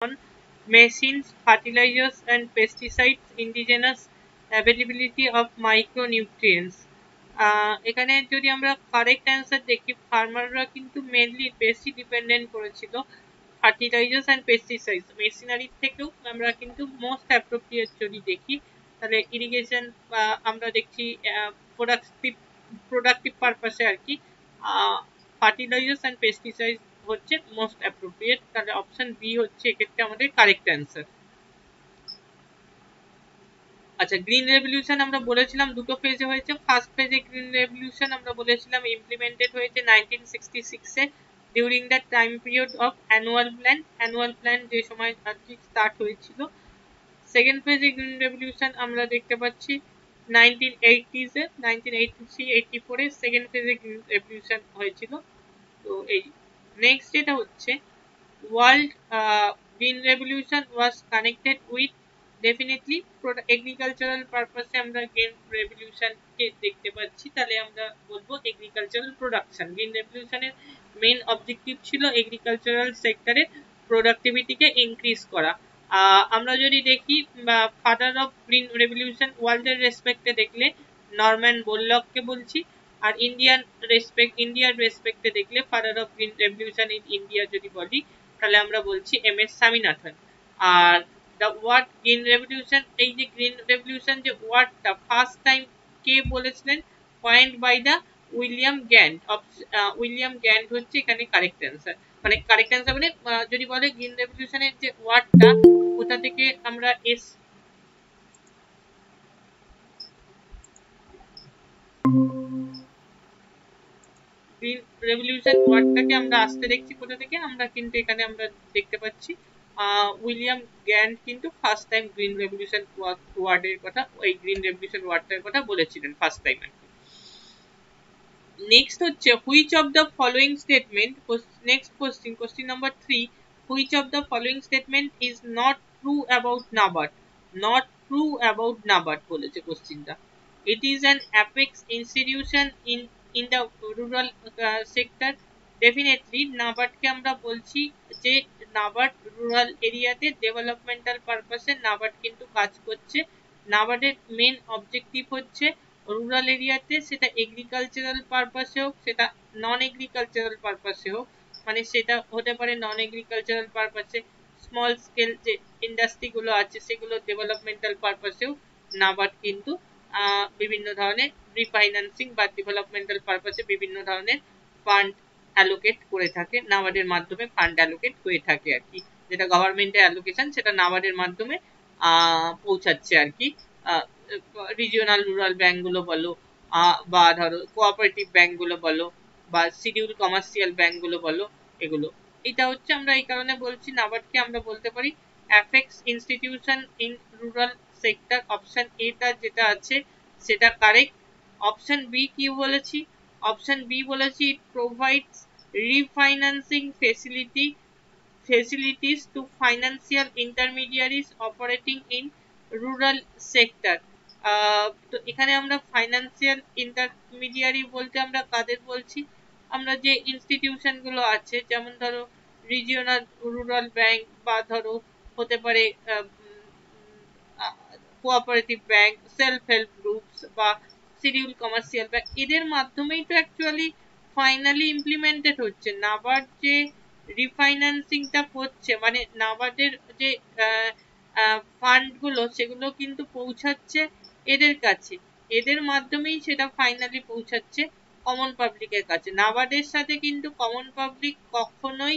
on machines, fertilizers and pesticides, indigenous availability of micronutrients. এখানে যদি আমরা কারেক্ট অ্যান্সার দেখি, ফার্মাররা কিন্তু মেনলি বেশি ডিপেন্ডেন্ট করেছিল ফার্টিলাইজার্স অ্যান্ড পেস্টিসাইডস, মেশিনারির থেকেও আমরা কিন্তু মোস্ট অ্যাপ্রোপ্রিয়েট যদি দেখি তাহলে ইরিগেশন বা আমরা দেখছি প্রোডাক্টিভ প্রোডাক্টিভ পারপাসে আর কি ফার্টিলাইজার্স অ্যান্ড পেস্টিসাইড হচ্ছে মোস্ট অ্যাপ্রোপ্রিয়েট। তাহলে অপশন বি হচ্ছে এক্ষেত্রে আমাদের কারেক্ট অ্যান্সার। আচ্ছা, গ্রিন রেভলিউশন আমরা বলেছিলাম দুটো ফেজে হয়েছে। ফার্স্ট ফেজে গ্রিন রেভলিউশন আমরা বলেছিলাম ইমপ্লিমেন্টেড হয়েছে 1966-এ during the time period of annual plan যে সময় আর কি স্টার্ট হয়েছিল। সেকেন্ড ফেজে গ্রিন রেভলিউশন আমরা দেখতে পাচ্ছি 1980-এ, 1983-84-এ সেকেন্ড ফেজে গ্রিন রেভলিউশন হয়েছিল। তো এই নেক্সট যেটা হচ্ছে world green revolution was connected with definitely agricultural purpose আমরা green revolution কে দেখতে পাচ্ছি। তাহলে আমরা বলবো agricultural production। green revolution এর মেইন অবজেক্টিভ ছিল এগ্রিকালচারাল সেক্টরে প্রোডাক্টিভিটি কে ইনক্রিজ করা। আমরা যদি দেখি ফাদার অফ গ্রিন রেভলিউশন ওয়ার্ল্ডের রেসপেক্টে দেখলে নরম্যান বোরলগকে বলছি, আর ইন্ডিয়ার রেসপেক্টে দেখলে father of green revolution in India যদি বলি তাহলে আমরা বলছি MS স্বামীনাথন। আর দ্য ওয়ার্ড গ্রিন রেভলিউশন, এই যে গ্রিন রেভলিউশন যে ওয়ার্ডটা ফার্স্ট টাইম কে বলেছিলেন, coined by the William Gant. William Gant হচ্ছে এখানে কারেক্ট অ্যান্সার। মানে কারেক্ট অ্যান্সার মানে যদি বলে গ্রিন রেভলিউশনের যে ওয়ার্ডটা কোথা থেকে আমরা গ্রিন রেভলিউশন ওয়ার্ডটাকে আমরা আসতে দেখছি কোথা থেকে, আমরা কিন্তু এখানে আমরা দেখতে পাচ্ছি উইলিয়াম গ্যান্ট কিন্তু ফার্স্ট টাইম গ্রিন রেভলিউশন ওয়ার্ডের কথা, ওই গ্রিন রেভলিউশন ওয়ার্ডটার কথা বলেছিলেন ফার্স্ট টাইম আর কি। নেক্সট হচ্ছে which of the following statement, next question number 3, which of the following statement is not true about NABARD. Not true about NABARD বলেছে কোশ্চেনটা। It is an apex institution in the rural sector. Definitely NABARD কে আমরা বলছি যে NABARD rural এরিয়াতে developmental পারপাসে NABARD কিন্তু কাজ করছে। NABARD এর মেন অবজেক্টিভ হচ্ছে রুরাল এরিয়াতে, সেটা এগ্রিকালচারাল পারপাসে হোক, সেটা নন এগ্রিকালচারাল পারপাসে হোক, মানে সেটা হতে পারে নন এগ্রিকালচারাল পারপাসে স্মল স্কেল যে ইন্ডাস্ট্রি গুলো আছে সেগুলো ডেভেলপমেন্টাল পারপাসেও NABARD কিন্তু বিভিন্ন ধরনের রিফাইন্যান্সিং বা ডেভেলপমেন্টাল পারপাসে বিভিন্ন ধরনের ফান্ড অ্যালোকেট করে থাকে, নাবার্ডের মাধ্যমে ফান্ড অ্যালোকেট হয়ে থাকে আর কি। যেটা গভর্নমেন্টের অ্যালোকেশন সেটা নাবার্ডের মাধ্যমে পৌঁছাচ্ছে আর কি। রিজিওনাল রুরাল ব্যাংকগুলো বলো বা ধরো কোঅপারেটিভ ব্যাংকগুলো বলো বা শিডিউল কমার্শিয়াল ব্যাংকগুলো বলো, এগুলো এটা হচ্ছে আমরা এই কারণে বলছি নাবার্ডকে আমরা বলতে পারি apex institution in rural sector. Option এটা যেটা আছে সেটা কারেক্ট। অপশন বি কি বলেছি, অপশন বি বলেছি ইট provides refinancing facilities to financial intermediaries operating in rural sector। তো এখানে আমরা ফাইন্যান্সিয়াল ইন্টারমিডিয়ারি বলতে আমরা কাদের বলছি, আমরা যে ইনস্টিটিউশন গুলো আছে যেমন ধরো রিজিওনাল রুরাল ব্যাংক বা ধরো হতে পারে cooperative bank, self help groups বা শিডিউল কমার্শিয়াল ব্যাংক, এদের মাধ্যমেই তো অ্যাকচুয়ালি ফাইনালি ইমপ্লিমেন্টেড হচ্ছে। নাবার্ড যে রিফাইন্যান্সিংটা করছে মানে নাবার্ডের যে ফান্ড গুলো সেগুলো কিন্তু পৌঁছাচ্ছে এদের কাছে, এদের মাধ্যমেই সেটা ফাইনালি পৌঁছাচ্ছে কমন পাবলিকের কাছে। নাবার্ডের সাথে কিন্তু কমন পাবলিক কখনোই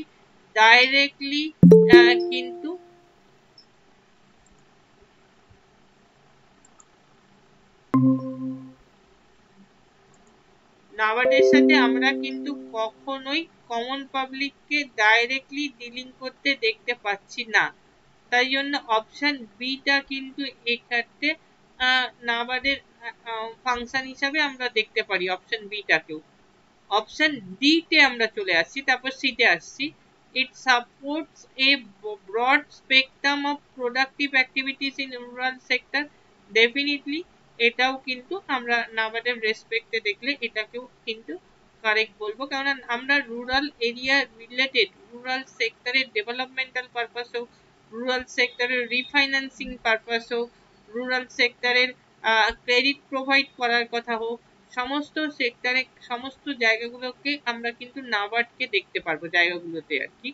ডাইরেক্টলি কিন্তু নাবার্ডের সাথে আমরা কিন্তু কখনোই কমন পাবলিককে ডাইরেক্টলি ডিলিং করতে দেখতে পাচ্ছি না। তাই জন্য অপশন বিটা কিন্তু এক্ষেত্রে নাবার্ডের ফাংশন হিসাবে আমরা দেখতে পারি অপশন বিটাকেও। অপশন ডি তে আমরা চলে আসছি, তারপর সিতে আসছি। It supports a broad spectrum of productive activities in rural sector. Definitely এটাও কিন্তু আমরা নাবার্ডের রেসপেক্টে দেখলে এটাকেও কিন্তু কারেক্ট বলবো, কারণ আমরা রুরাল এরিয়া রিলেটেড রুরাল সেক্টরের ডেভেলপমেন্টাল পারপাসেও রুরাল সেক্টরের রিফাইন্যান্সিং পারপাস হোক, রুরাল সেক্টরের ক্রেডিট প্রোভাইড করার কথা হোক, সমস্ত সেক্টরে সমস্ত জায়গাগুলোকে আমরা কিন্তু নাবার্ডকে দেখতে পারবো জায়গাগুলোতে আর কি।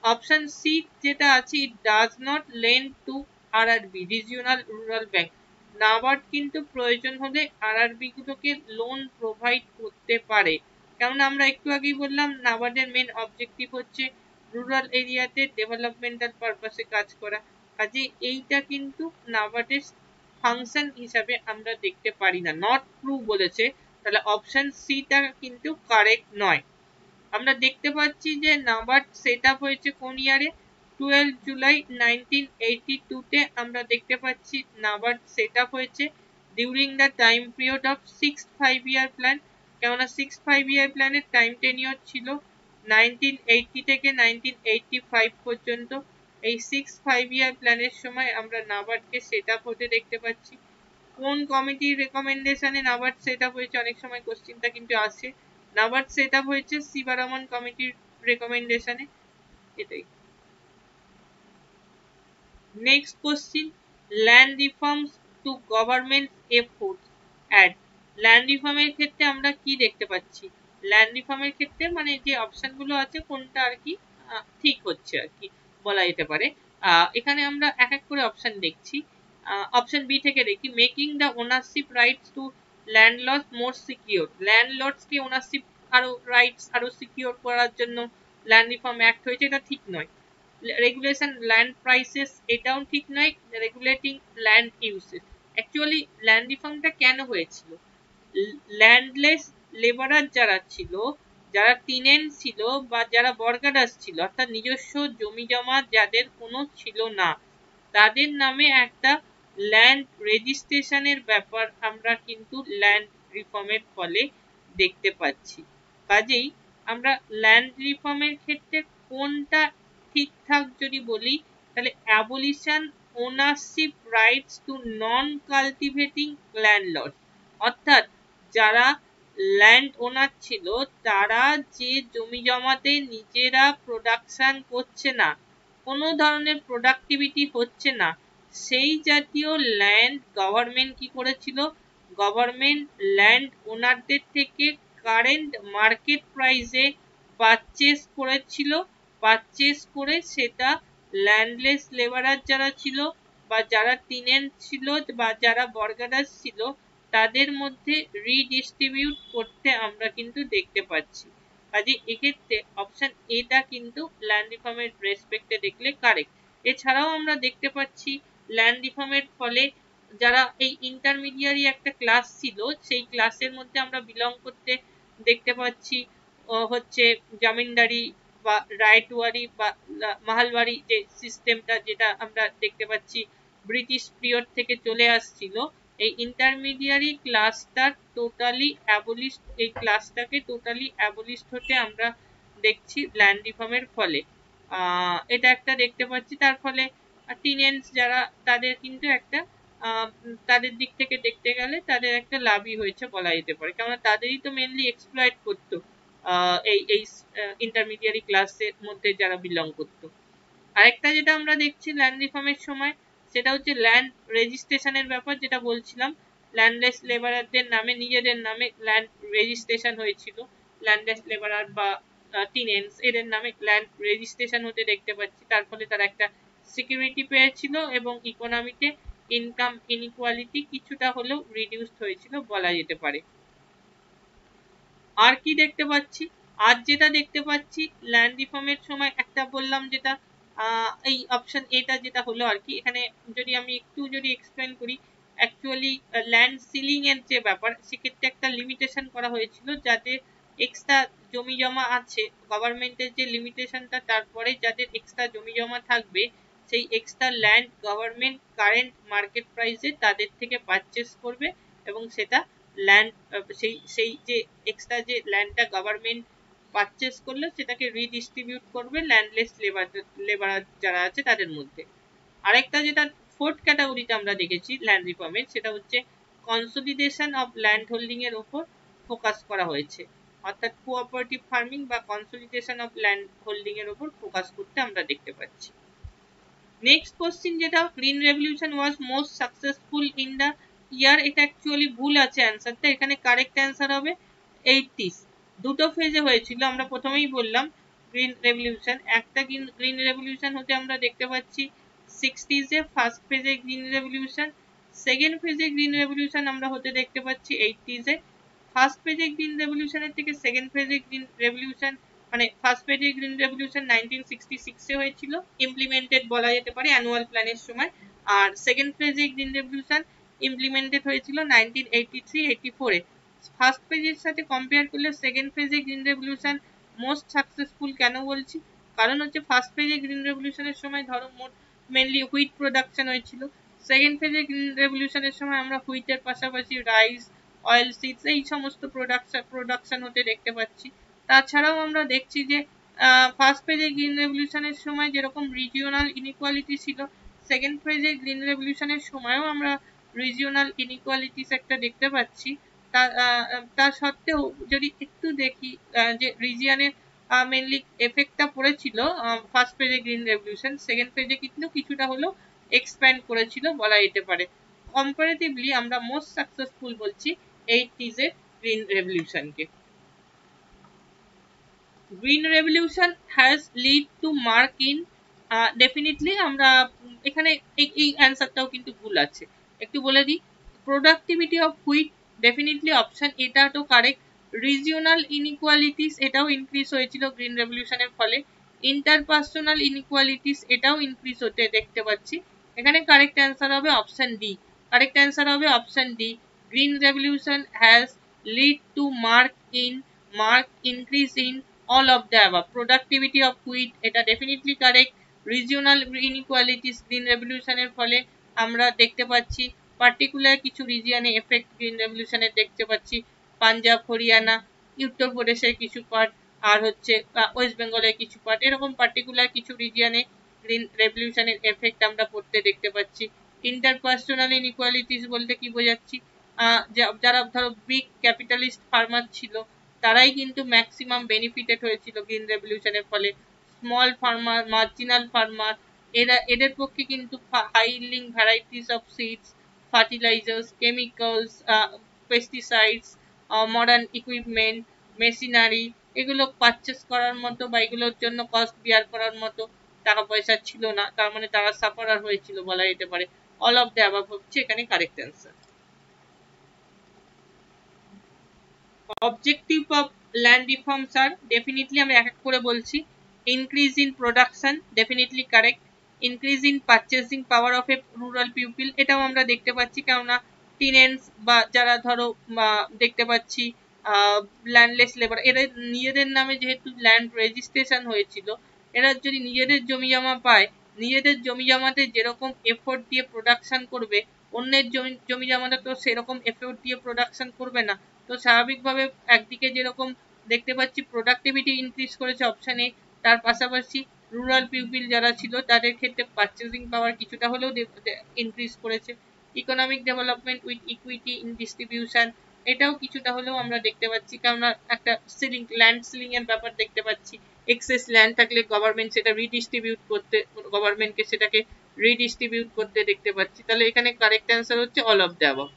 অপশন সি যেটা আছে, it does not lend to RRB regional rural bank. NABARD কিন্তু প্রয়োজন হলে আরআরবি গুলোকে লোন প্রোভাইড করতে পারে, কারণ আমরা একটু আগেই বললাম নাবার্ডের মেন অবজেক্টিভ হচ্ছে রুরাল এরিয়াতে ডেভেলপমেন্টাল পারপাসে কাজ করা। কাজে এইটা কিন্তু নাবার্ডের ফাংশন হিসাবে আমরা দেখতে পারি না, নট ট্রু বলেছে, তাহলে অপশন সিটা কিন্তু কারেক্ট নয়। আমরা দেখতে পাচ্ছি যে নাবার্ড সেট আপ হয়েছে কোন ইয়ারে, 12 জুলাই 1982 তে আমরা দেখতে পাচ্ছি নাবার্ড সেট আপ হয়েছে during the time period of 6 5 year plan. কেননা 6 5 ইয়ার প্ল্যানের টাইম টেনিওর ছিল 1980 থেকে 1985 পর্যন্ত। এই 6 5 ইয়ার প্ল্যানের সময় আমরা নাবার্ডকে সেট আপ হতে দেখতে পাচ্ছি। কোন কমিটির রেকমেন্ডেশনে নাবার্ড সেট আপ হয়েছে, অনেক সময় কোশ্চিনটা কিন্তু আসে। নাবার্ড সেট আপ হয়েছে শিবারামন কমিটির রেকমেন্ডেশনে, এটাই। Next question, land reforms to government efforts add. Land রিফর্মের ক্ষেত্রে আমরা কি দেখতে পাচ্ছি, ল্যান্ড রিফর্মের ক্ষেত্রে মানে যে অপশনগুলো আছে কোনটা আর কি ঠিক হচ্ছে আর কি বলা যেতে পারে। এখানে আমরা এক এক করে অপশন দেখছি। অপশন বি থেকে দেখি, making the ownership rights to landlords more secure. ল্যান্ডলর্ডসকে ওনারশিপ আরো রাইটস আরো সিকিউর করার জন্য ল্যান্ড রিফর্ম অ্যাক্ট হয়েছে, এটা ঠিক নয়। রেগুলেশন ল্যান্ড প্রাইসেস, এটাও ঠিক নয়। Regulating land uses. Actually land রিফর্মটা কেন হয়েছিল, ল্যান্ডলেস লেবারার যারা ছিল, যারা টিনেন্ট ছিল বা যারা বর্গাদাস ছিল, অর্থাৎ নিজস্ব জমি জমা যাদের কোনো ছিল না, তাদের নামে একটা ল্যান্ড রেজিস্ট্রেশনের ব্যাপার আমরা কিন্তু ল্যান্ড রিফর্মের ফলে দেখতে পাচ্ছি। কাজেই আমরা ল্যান্ড রিফর্মের ক্ষেত্রে কোনটা ঠিকঠাক যদি বলি, তাহলে অ্যাবলিশন ওনারশিপ রাইটস টু নন কাল্টিভেটিং ল্যান্ডলর্ড, অর্থাৎ যারা ল্যান্ড ওনার ছিল তারা যে জমি জমাতে নিজেরা প্রোডাকশন করছে না, কোনো ধরনের প্রোডাক্টিভিটি হচ্ছে না, সেই জাতীয় ল্যান্ড গভর্নমেন্ট কি করেছিল, গভর্নমেন্ট ল্যান্ড ওনারদের থেকে কারেন্ট মার্কেট প্রাইসে পারচেস করেছিল। পারচেস করে সেটা ল্যান্ডলেস লেবারার যারা ছিল বা যারা টিনেন্ট ছিল বা যারা বর্গাদাস ছিল তাদের মধ্যে রিডিস্ট্রিবিউট করতে আমরা কিন্তু দেখতে পাচ্ছি। কাজে এক্ষেত্রে অপশন এটা কিন্তু ল্যান্ড রিফর্মের রেসপেক্টে দেখলে কারেক্ট। এছাড়াও আমরা দেখতে পাচ্ছি ল্যান্ড রিফর্মের ফলে যারা এই ইন্টারমিডিয়ারি একটা ক্লাস ছিল, সেই ক্লাসের মধ্যে আমরা বিলং করতে দেখতে পাচ্ছি হচ্ছে জমিনদারি বা রায়টওয়ারি বা মাহালবাড়ি যে সিস্টেমটা, যেটা আমরা দেখতে পাচ্ছি ব্রিটিশ পিরিয়ড থেকে চলে আসছিল, এই ইন্টারমিডিয়ারি ক্লাসটা টোটালি অ্যাবলিশড, এই ক্লাসটাকে টোটালি অ্যাবলিশড হতে আমরা দেখছি ল্যান্ড রিফর্মের ফলে। এটা একটা দেখতে পাচ্ছি। তার ফলে টিনেন্টস যারা, তাদের কিন্তু একটা তাদের দিক থেকে দেখতে গেলে তাদের একটা লাভই হয়েছে বলা যেতে পারে, কেননা তাদেরই তো মেনলি এক্সপ্লয়েট করতো এই এই ইন্টারমিডিয়ারি ক্লাসের মধ্যে যারা বিলং করতো। আরেকটা যেটা আমরা দেখছি ল্যান্ড রিফর্মের সময়, সেটা হচ্ছে ল্যান্ড রেজিস্ট্রেশনের ব্যাপার, যেটা বলছিলাম ল্যান্ডলেস লেবারারদের নামে নিজেদের নামে ল্যান্ড রেজিস্ট্রেশন হয়েছিল। ল্যান্ডলেস লেবারার বা টিনেন্টস এদের নামে ল্যান্ড রেজিস্ট্রেশন হতে দেখতে পাচ্ছি, তার ফলে তারা একটা সিকিউরিটি পেয়েছিল এবং ইকোনমিতে ইনকাম ইনইকুয়ালিটি কিছুটা হলেও রিডিউসড হয়েছিল বলা যেতে পারে। আর কি দেখতে পাচ্ছি, আর যেটা দেখতে পাচ্ছি ল্যান্ড রিফর্মের সময় একটা বললাম যেটা এই অপশন এটা যেটা হলো আর কি, এখানে যদি আমি একটু যদি এক্সপ্লেন করি, অ্যাকচুয়ালি ল্যান্ড সিলিং এর যে ব্যাপার, সেক্ষেত্রে একটা লিমিটেশন করা হয়েছিল যাতে এক্সট্রা জমি জমা আছে গভর্নমেন্টের যে লিমিটেশনটা, তারপরে যাদের এক্সট্রা জমি জমা থাকবে সেই extra land government current market প্রাইসে তাদের থেকে পারচেস করবে এবং সেটা ল্যান্ড সেই সেই যে এক্সট্রা যে ল্যান্ডটা গভর্নমেন্ট পারচেস করলো সেটাকে রিডিস্ট্রিবিউট করবে ল্যান্ডলেস লেবার যারা আছে তাদের মধ্যে। আরেকটা যেটা ফোর্থ ক্যাটাগরিতে আমরা দেখেছি ল্যান্ড রিফর্মের, সেটা হচ্ছে কনসলিডেশন অফ ল্যান্ড হোল্ডিং এর উপর ফোকাস করা হয়েছে, অর্থাৎ কোঅপারেটিভ ফার্মিং বা কনসলিডেশন অফ ল্যান্ড হোল্ডিং এর উপর ফোকাস করতে আমরা দেখতে পাচ্ছি। নেক্সট কোশ্চিন যেটা, green revolution was most successful in the year, এটা অ্যাকচুয়ালি ভুল আছে অ্যান্সারটা, এখানে কারেক্ট অ্যান্সার হবে 80s। দুটো ফেজে হয়েছিল, আমরা প্রথমেই বললাম গ্রিন রেভলিউশন, একটা গ্রিন রেভলিউশন হতে আমরা দেখতে পাচ্ছি 60s এ, ফার্স্ট ফেজে গ্রিন রেভলিউশন, সেকেন্ড ফেজে গ্রিন রেভলিউশন আমরা হতে দেখতে পাচ্ছি 80s এ। ফার্স্ট ফেজে গ্রিন রেভলিউশনের থেকে সেকেন্ড ফেজে গ্রিন রেভলিউশন, মানে ফার্স্ট ফেজে গ্রিন রেভলিউশন 1966 এ হয়েছিল, ইমপ্লিমেন্টেড বলা যেতে পারে অ্যানুয়াল প্ল্যানের সময়, আর সেকেন্ড ফেজে গ্রিন রেভলিউশন ইমপ্লিমেন্টেড হয়েছিল 1983-84 এ। ফার্স্ট ফেজের সাথে কম্পেয়ার করলে সেকেন্ড ফেজে গ্রিন রেভলিউশন মোস্ট সাকসেসফুল কেন বলছি, কারণ হচ্ছে ফার্স্ট ফেজে গ্রিন রেভলিউশনের সময় ধরো মোট মেনলি হুইট প্রোডাকশন হয়েছিল, সেকেন্ড ফেজে গ্রিন রেভলিউশনের সময় আমরা হুইটের পাশাপাশি রাইস, অয়েল সিডস এই সমস্ত প্রোডাকশন হতে দেখতে পাচ্ছি। তাছাড়াও আমরা দেখছি যে ফার্স্ট ফেজে গ্রিন রেভলিউশনের সময় যেরকম রিজিওনাল ইনইকুয়ালিটি ছিল, সেকেন্ড ফেজে গ্রিন রেভলিউশনের সময়ও আমরা রিজিওনাল ইনইকুয়ালিটিস একটা দেখতে পাচ্ছি। তা সত্ত্বেও যদি একটু দেখি যে রিজিয়নের মেনলি এফেক্টটা পড়েছিল ফার্স্ট ফেজে গ্রিন রেভলিউশন, সেকেন্ড ফেজে কিন্তু কিছুটা হলেও এক্সপ্যান্ড করেছিল বলা যেতে পারে। কম্পারেটিভলি আমরা মোস্ট সাকসেসফুল বলছি 80s এর গ্রিন রেভলিউশনকে। Green revolution has lead to mark in, definitely আমরা এখানে এই অ্যান্সারটাও কিন্তু ভুল আছে, একটু বলে দিই। Productivity of wheat, definitely option এটা তো কারেক্ট। রিজিওনাল ইনইকুয়ালিটিস এটাও ইনক্রিজ হয়েছিল গ্রিন রেভলিউশনের ফলে। ইন্টারপার্সোনাল ইনইকুয়ালিটিস এটাও ইনক্রিজ হতে দেখতে পাচ্ছি। এখানে কারেক্ট অ্যান্সার হবে অপশন ডি, কারেক্ট অ্যান্সার হবে option D. Green revolution has lead to mark increase in all of the above. Productivity of wheat এটা definitely correct. Regional inequalities green revolution এর ফলে আমরা দেখতে পাচ্ছি, পার্টিকুলার কিছু রিজিয়নে এফেক্ট গ্রিন রেভলিউশনের দেখতে পাচ্ছি, পাঞ্জাব, হরিয়ানা, উত্তরপ্রদেশের কিছু পার্ট, আর হচ্ছে ওয়েস্ট বেঙ্গলের কিছু পার্ট, এরকম পার্টিকুলার কিছু রিজিয়নে গ্রিন রেভলিউশনের এফেক্ট আমরা পড়তে দেখতে পাচ্ছি। ইন্টারপার্সোনাল ইনইকুয়ালিটিস বলতে কি বোঝাচ্ছি, যারা ধরো বিগ ক্যাপিটালিস্ট ফার্মার ছিল তারাই কিন্তু ম্যাক্সিমাম বেনিফিটেড হয়েছিল গ্রিন রেভলিউশনের ফলে। স্মল ফার্মার, মার্জিনাল ফার্মার, এদের পক্ষে কিন্তু hailing varieties of seeds, fertilisers, chemicals, pesticides, modern equipment, machinery এগুলো পারচেস করার মতো বা এগুলোর জন্য কস্ট বিয়ার করার মতো টাকা পয়সা ছিল না, তার মানে তারা সাফারার হয়েছিল বলা যেতে পারে। অল অফ দ্য অ্যাবাভ হচ্ছে এখানে correct answer. Objective of land reforms আর, ডেফিনেটলি আমরা এক এক করে বলছি। Increase in production, definitely correct. Increase in purchasing power of a rural people, এটাও আমরা দেখতে পাচ্ছি, কেননা টিনেন্স বা যারা ধরো দেখতে পাচ্ছি ল্যান্ডলেস লেবার, এদের নিজেদের নামে যেহেতু ল্যান্ড রেজিস্ট্রেশন হয়েছিল, এরা যদি নিজেদের জমি জমা পায়, নিজেদের জমি জমাতে যেরকম এফোর্ট দিয়ে প্রোডাকশন করবে, অন্যের জমি জমাতে তো সেরকম এফোর্ট দিয়ে প্রোডাকশন করবে না। তো স্বাভাবিকভাবে একদিকে যেরকম দেখতে পাচ্ছি প্রোডাক্টিভিটি ইনক্রিজ করেছে অপশন এ, তার পাশাপাশি রুরাল পিপল যারা ছিল তাদের ক্ষেত্রে পারচেসিং পাওয়ার কিছুটা হলেও ইনক্রিজ করেছে। Economic development with equity in distribution, এটাও কিছুটা হলেও আমরা দেখতে পাচ্ছি, কেননা একটা ল্যান্ড সিলিং এর ব্যাপার দেখতে পাচ্ছি। এক্সেস ল্যান্ড থাকলে গভর্নমেন্ট সেটা গভর্নমেন্টকে সেটাকে রিডিস্ট্রিবিউট করতে দেখতে পাচ্ছি। তাহলে এখানে কারেক্ট অ্যান্সার হচ্ছে all of the above.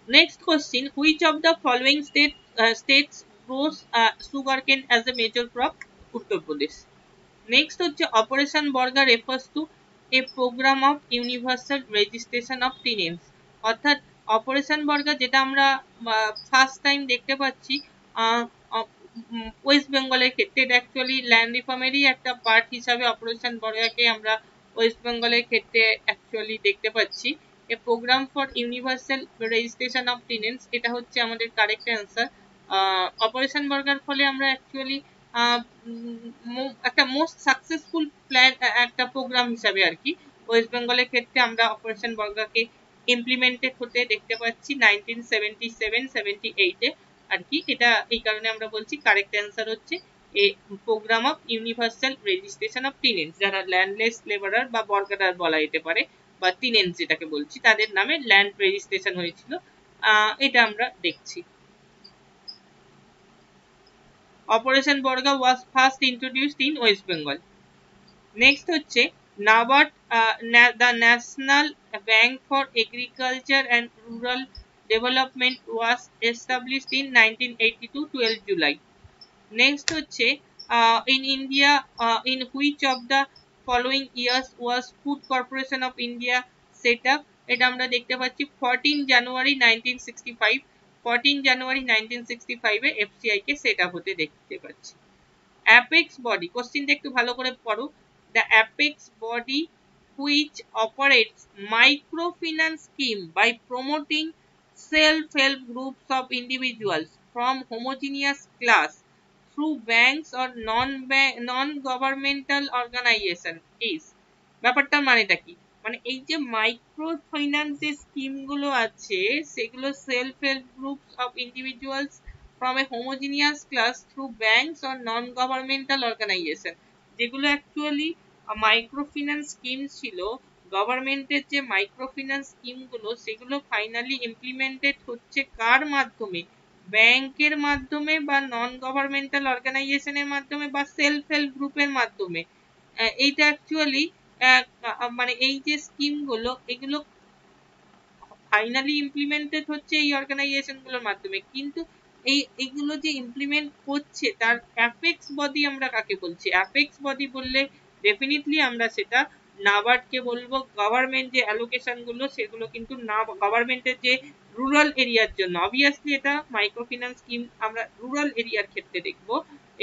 Next question, which of the following states grows sugarcane as a major crop? Uttar Pradesh. Next হচ্ছে Operation Borga refers to a program of universal registration of tenants, অর্থাৎ operation বর্গা যেটা আমরা first time দেখতে পাচ্ছি West বেঙ্গলের ক্ষেত্রে, এটা অ্যাকচুয়ালি ল্যান্ড রিফর্মেরই একটা পার্ট হিসাবে অপারেশন বর্গাকে আমরা ওয়েস্ট বেঙ্গলের ক্ষেত্রে অ্যাকচুয়ালি দেখতে পাচ্ছি। A program for universal registration of tenants, এটা হচ্ছে আমাদের কারেক্ট অ্যান্সার। অপারেশন বর্গার ফলে আমরা অ্যাকচুয়ালি একটা মোস্ট সাকসেসফুল প্ল্যান, একটা প্রোগ্রাম হিসাবে আর কি ওয়েস্ট বেঙ্গলের ক্ষেত্রে আমরা অপারেশন বর্গাকে ইমপ্লিমেন্টেড হতে দেখতে পাচ্ছি 1977-78 এ আর কি। এটা এই কারণে আমরা বলছি কারেক্ট অ্যান্সার হচ্ছে a program of universal registration of tenants, যারা ল্যান্ডলেস লেবারার বা বর্গাদার বলা যেতে পারে বা টেনেন্টস যেটাকে বলছি, তাদের নামে ল্যান্ড রেজিস্ট্রেশন হয়েছিল, এটা আমরা দেখছি। Operation Borga was first introduced in West Bengal. Next হচ্ছে NABARD, the national bank for agriculture and rural development was established in 1982, 12 July. Next হচ্ছে in India, in which of the following years was Food Corporation of India set up. এটা আমরা দেখতে পাচ্ছি 14 January 1965, 14 January 1965 এ FCI কে set up হতে দেখতে পাচ্ছি। অ্যাপেক্স বডি, কোশ্চিনটা একটু ভালো করে পড়ো। The apex body which operates microfinance scheme by promoting self-help groups of individuals from homogeneous class through banks or non-governmental organization is, ব্যাপারটা মানেটা কি? মানে এই যে মাইক্রো ফাইন্যান্স যে স্কিম গুলো আছে সেগুলো self help groups of individuals from a homogeneous class through banks or non-governmental organization, যেগুলো অ্যাকচুয়ালি মাইক্রোফিন্যান্স স্কিম ছিল। গভর্নমেন্টের যে মাইক্রোফিন্যান্স স্কিম গুলো সেগুলো ফাইনালি ইমপ্লিমেন্টেড হচ্ছে কার মাধ্যমে? ব্যাংকের মাধ্যমে বা নন গভর্নমেন্টাল অর্গানাইজেশনের মাধ্যমে বা সেলফ হেল্প গ্রুপের মাধ্যমে। এইটা অ্যাকচুয়ালি মানে এই যে স্কিম গুলো এগুলো ফাইনালি ইমপ্লিমেন্টেড হচ্ছে এই অর্গানাইজেশন গুলোর মাধ্যমে, কিন্তু এইগুলো যে ইমপ্লিমেন্ট করছে তার অ্যাপেক্স বডি আমরা কাকে বলছি? অ্যাপেক্স বডি বললে ডেফিনেটলি আমরা সেটা নাবার্ড কে বলবো। গভর্নমেন্ট যে অ্যালোকেশন গুলো সেগুলো কিন্তু না, গভর্নমেন্টের যে রুরাল এরিয়ার জন্য, অবভিয়াসলি এটা মাইক্রোফিন্যান্স স্কিম আমরা রুরাল এরিয়ার ক্ষেত্রে দেখবো।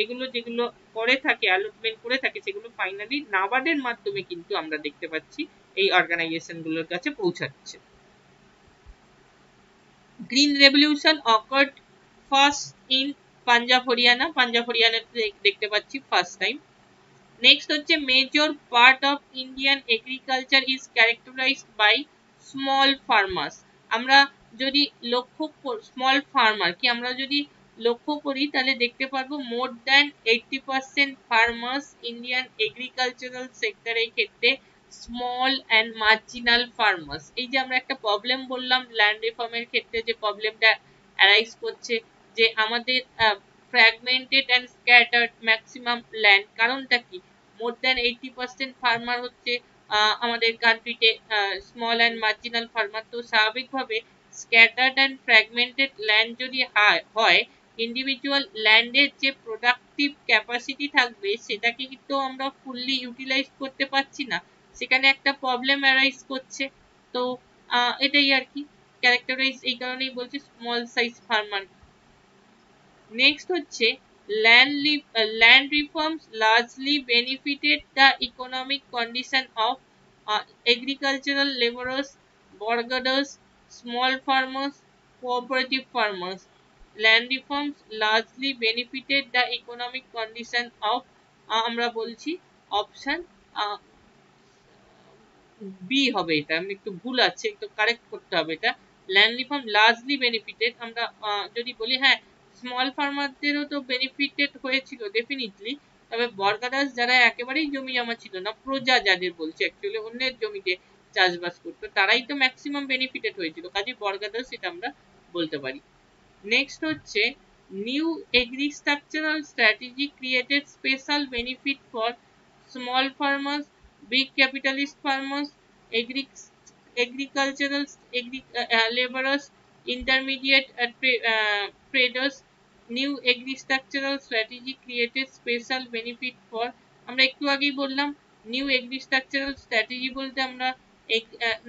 এগুলো যেগুলো করে থাকে অ্যালটমেন্ট করে থাকে সেগুলো ফাইনালি নাবার্ডের মাধ্যমে কিন্তু আমরা দেখতে পাচ্ছি এই অর্গানাইজেশন গুলোর কাছে পৌঁছাচ্ছে। Green revolution occurred first in Punjab Haryana, Punjab হরিয়ানাতে দেখতে পাচ্ছি ফার্স্ট টাইম। নেক্সট হচ্ছে major part of Indian agriculture is characterised by small farmers. আমরা যদি লক্ষ্য স্মল ফার্মার কি আমরা যদি লক্ষ্য করি তাহলে দেখতে পারবো more than 80% farmers Indian agricultural সেক্টরের ক্ষেত্রে স্মল অ্যান্ড মার্জিনাল ফার্মার্স। এই যে আমরা একটা প্রবলেম বললাম ল্যান্ড রিফর্মের ক্ষেত্রে, যে প্রবলেমটা অ্যারাইজ করছে যে আমাদের fragmented and scattered maximum land, কারণটা কি? মোর দ্যান 80% ফার্মার হচ্ছে আমাদের কান্ট্রিতে স্মল অ্যান্ড মার্জিনাল ফার্মার। তো স্বাভাবিকভাবে স্ক্যাটার্ড অ্যান্ড ফ্র্যাগমেন্টেড ল্যান্ড যদি হয়, ইন্ডিভিজুয়াল ল্যান্ডের যে প্রোডাক্টিভ ক্যাপাসিটি থাকবে সেটাকে কিন্তু আমরা ফুললি ইউটিলাইজ করতে পারছি না, সেখানে একটা প্রবলেম অ্যারাইজ করছে। তো এটাই আর কি ক্যারেক্টারাইজ, এই কারণেই বলছি স্মল সাইজ ফার্মার। নেক্সট হচ্ছে land reforms largely benefited the economic condition of agricultural laborers, workers, small farmers, cooperative farmers. Land reforms largely benefited the economic condition of আমরা বলছি অপশন বি হবে। এটা আমি একটু ভুল আছে, একটু কারেক্ট করতে হবে এটা। ল্যান্ড রিফর্ম লার্জলি বেনিফিটেড, আমরা যদি বলি হ্যাঁ স্মল ফার্মারদেরও তো বেনিফিটেড হয়েছিল ডেফিনেটলি, তবে বর্গাদাস যারা একেবারেই জমি জমা ছিল না, প্রজা যাদের বলছে অ্যাকচুয়ালি অন্যের জমিতে চাষবাস করতো, তারাই তো ম্যাক্সিমাম বেনিফিটেড হয়েছিল, কাজে বর্গাদাস এটা আমরা বলতে পারি। নেক্সট হচ্ছে new agri structural strategy created special benefit for small farmers, big capitalist farmers, agricultural laborers, intermediate traders. New agri-structural strategy created special benefit for, আমরা একটু আগেই বললাম নিউ এগ্রিস্ট্রাকচারাল স্ট্র্যাটেজি বলতে আমরা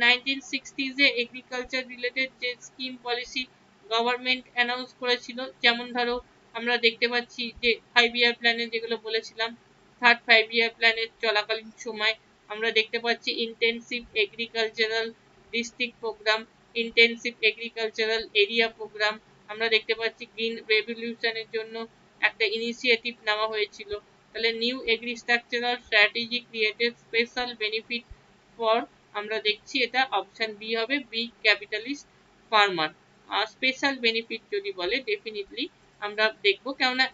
1960s এ এগ্রিকালচার রিলেটেড যে স্কিম পলিসি গভর্নমেন্ট অ্যানাউন্স করেছিল, যেমন ধরো আমরা দেখতে পাচ্ছি যে 5 ইয়ার প্ল্যানে যেগুলো বলেছিলাম, থার্ড 5 ইয়ার প্ল্যানের চলাকালীন সময় আমরা দেখতে পাচ্ছি intensive agricultural district programme, intensive agricultural area programme, আমরা দেখতে পাচ্ছি গ্রিন রেভলিউশনের জন্য একটা ইনিশিয়েটিভ নেওয়া হয়েছিল। তাহলে new agri structural strategy created special benefit for, আমরা দেখছি এটা অপশন বি হবে, big capitalist farmer. Special benefit যদি বলে ডেফিনেটলি আমরা দেখবো, কেননা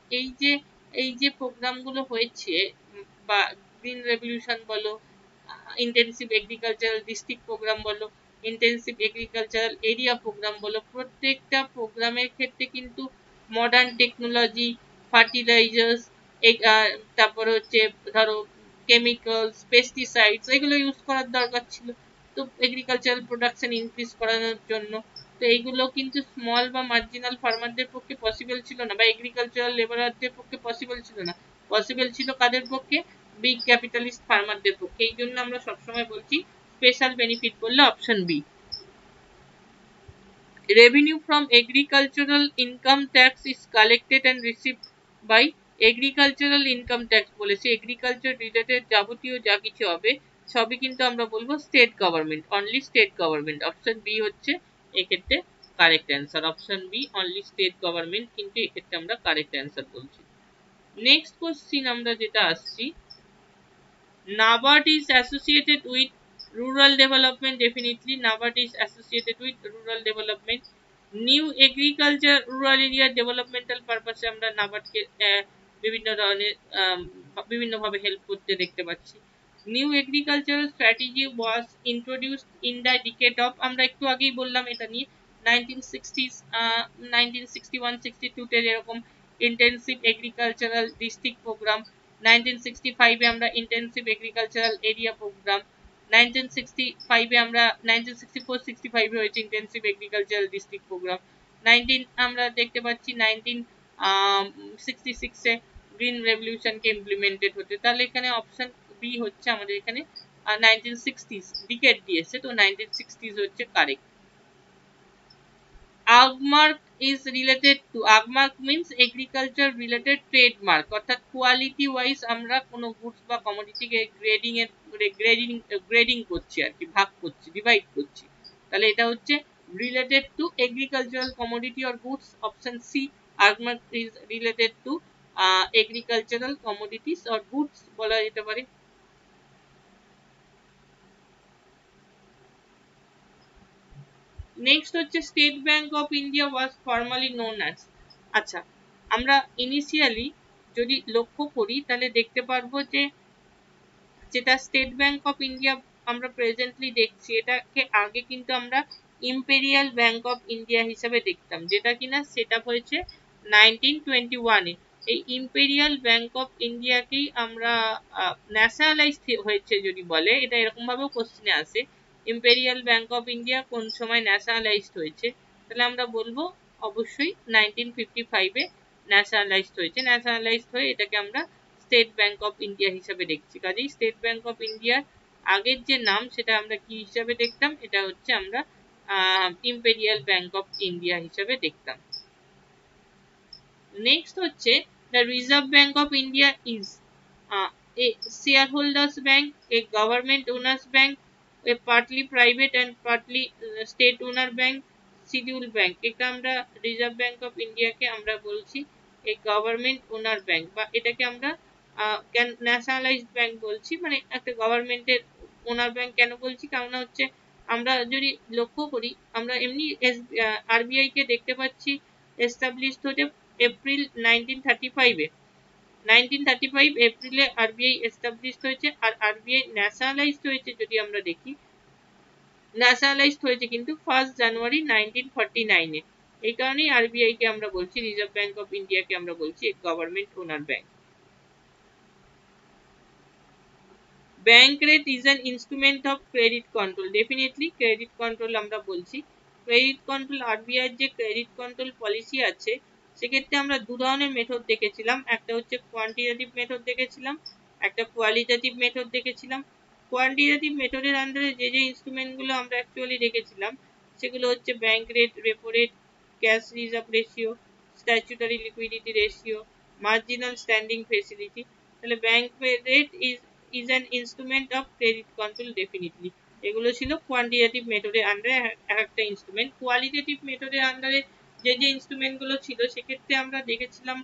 এই যে প্রোগ্রামগুলো হয়েছে বা গ্রিন রেভলিউশন বলো, ইন্টেন্সিভ এগ্রিকালচারাল ডিস্ট্রিক্ট প্রোগ্রাম বলো, ইন্টেন্সিভ এগ্রিকালচারাল এরিয়া প্রোগ্রাম বলো, প্রত্যেকটা প্রোগ্রামের ক্ষেত্রে কিন্তু মডার্ন টেকনোলজি, ফার্টিলাইজার্স, তারপরে হচ্ছে ধরো কেমিক্যালস, পেস্টিসাইডস এগুলো ইউজ করার দরকার ছিল, তো এগ্রিকালচারাল প্রোডাকশন ইনক্রিজ করানোর জন্য। তো এইগুলো কিন্তু স্মল বা মার্জিনাল ফার্মারদের পক্ষে পসিবল ছিল না, বা এগ্রিকালচারাল লেবারারদের পক্ষে পসিবল ছিল না। পসিবল ছিল কাদের পক্ষে? বিগ ক্যাপিটালিস্ট ফার্মারদের পক্ষে। এই জন্য আমরা সবসময় বলছি স্পেশাল বেনিফিট বললে option B. Revenue from agricultural income tax is collected and received by agricultural income tax বলেছে, এগ্রিকালচার রিলেটেড যাবতীয় যা কিছু হবে সবই কিন্তু আমরা বলবো state government, only state government. Option B হচ্ছে এক্ষেত্রে correct answer. Option B only state government কিন্তু এক্ষেত্রে আমরা কারেক্ট অ্যান্সার বলছি। নেক্সট কোশ্চিন আমরা যেটা আসছি, NABARD is associated with rural development. Definitely, NABARD is associated with rural development. New agriculture rural area developmental purpose আমরা NABARD কে বিভিন্ন ধরনের বিভিন্নভাবে হেল্প করতে দেখতে পাচ্ছি। New agricultural strategy was introduced in the decade of, আমরা একটু আগেই বললাম এটা নিয়ে, 1960s 1961-62 তে যেরকম ইন্টেন্সিভ এগ্রিকালচারাল ডিস্ট্রিক্ট প্রোগ্রাম, 1965 এ আমরা ইন্টেন্সিভ এগ্রিকালচারাল এরিয়া প্রোগ্রাম, 1965 এ আমরা 1964-65 এ হয়েছে ইন্টেন্সিভ এগ্রিকালচারাল ডিস্ট্রিক্ট প্রোগ্রাম, 19 আমরা দেখতে পাচ্ছি 1966 a green revolution K implemented হতে। তাহলে এখানে অপশন বি হচ্ছে আমাদের এখানে 1960s ডিকেড দিয়েছে, তো 1960s হচ্ছে correct. AGMARK is related to, AGMARK means agriculture related trademark, অর্থাৎ কোয়ালিটি ওয়াইজ আমরা কোনো গুডস বা কমোডিটিকে গ্রেডিং করছি আর কি, ভাগ করছি, ডিভাইড করছি। তাহলে এটা হচ্ছে related to agricultural commodity or goods. Option C, AGMARK is related to agricultural commodities or goods বলা যেতে পারে। নেক্সট হচ্ছে State Bank of India was formerly known as. আচ্ছা, আমরা ইনিশিয়ালি যদি লক্ষ্য করি তাহলে দেখতে পারবো যে যেটা স্টেট ব্যাংক অফ ইন্ডিয়া আমরা প্রেজেন্টলি দেখছি, এটাকে আগে কিন্তু আমরা ইম্পেরিয়াল ব্যাংক অফ ইন্ডিয়া হিসাবে দেখতাম, যেটা কিনা সেট আপ হয়েছে 1921 এ। এই ইম্পেরিয়াল ব্যাংক অফ ইন্ডিয়াকেই আমরা ন্যাশনালাইজ হয়েছে যদি বলে, এটা এরকম ভাবেও কোশ্চেনে আসে, ইম্পেরিয়াল ব্যাংক অফ ইন্ডিয়া কোন সময় ন্যাশনালাইজড হয়েছে, তাহলে আমরা বলবো অবশ্যই 1955 এ ন্যাশনালাইজড হয়েছে। ন্যাশনালাইজড হয়ে এটাকে আমরা স্টেট ব্যাংক অফ ইন্ডিয়া হিসাবে দেখছি। কাজেই স্টেট ব্যাংক অফ ইন্ডিয়ার আগের যে নাম সেটা আমরা কি হিসাবে দেখতাম, এটা হচ্ছে আমরা ইম্পেরিয়াল ব্যাংক অফ ইন্ডিয়া হিসাবে দেখতাম। নেক্সট হচ্ছে the reserve Bank of India is a shareholders bank, a government owners bank, a partly private and partly state owner bank, scheduled bank। এটা আমরা রিজার্ভ ব্যাংক অফ ইন্ডিয়াকে আমরা বলছি a government owner bank, বা এটাকে আমরা nationalised bank বলছি, মানে একটা গভর্নমেন্টের ওনার ব্যাংক। কেন বলছি? কারণ হচ্ছে আমরা যদি লক্ষ্য করি, আমরা এমনি আরবিআই কে দেখতে পাচ্ছি এস্টাবলিশড হতে এপ্রিল 1935 এ। 1935 এপ্রিলে আরবিআই এস্টাবলিশড হয়েছে, আর আরবিআই ন্যাশনালাইজড হয়েছে যদি আমরা দেখি, ন্যাশনালাইজড হয়েছে কিন্তু 1 জানুয়ারি 1949 এ। এই কারণেই আরবিআই কে আমরা বলছি, রিজার্ভ ব্যাংক অফ ইন্ডিয়া কে আমরা বলছি government owner bank. Bank rate is an instrument of credit control. Definitely credit control আমরা বলছি। ক্রেডিট কন্ট্রোল, আরবিআই যে ক্রেডিট কন্ট্রোল পলিসি আছে সেক্ষেত্রে আমরা দু ধরনের মেথড দেখেছিলাম, একটা হচ্ছে কোয়ান্টিটেটিভ মেথড দেখেছিলাম, একটা কোয়ালিটেটিভ মেথড দেখেছিলাম। কোয়ান্টিটেটিভ মেথডের আন্ডারে যে যে ইনস্ট্রুমেন্টগুলো আমরা অ্যাকচুয়ালি দেখেছিলাম সেগুলো হচ্ছে bank rate, repo rate, cash reserve ratio, statutory liquidity ratio, marginal standing facility. তাহলে bank rate is an instrument of credit control definitely। এগুলো ছিল কোয়ান্টিটেটিভ মেথডের আন্ডারে একটা ইনস্ট্রুমেন্ট। কোয়ালিটেটিভ মেথডের আন্ডারে যে যে ইনস্ট্রুমেন্ট গুলো ছিল সেক্ষেত্রে আমরা দেখেছিলাম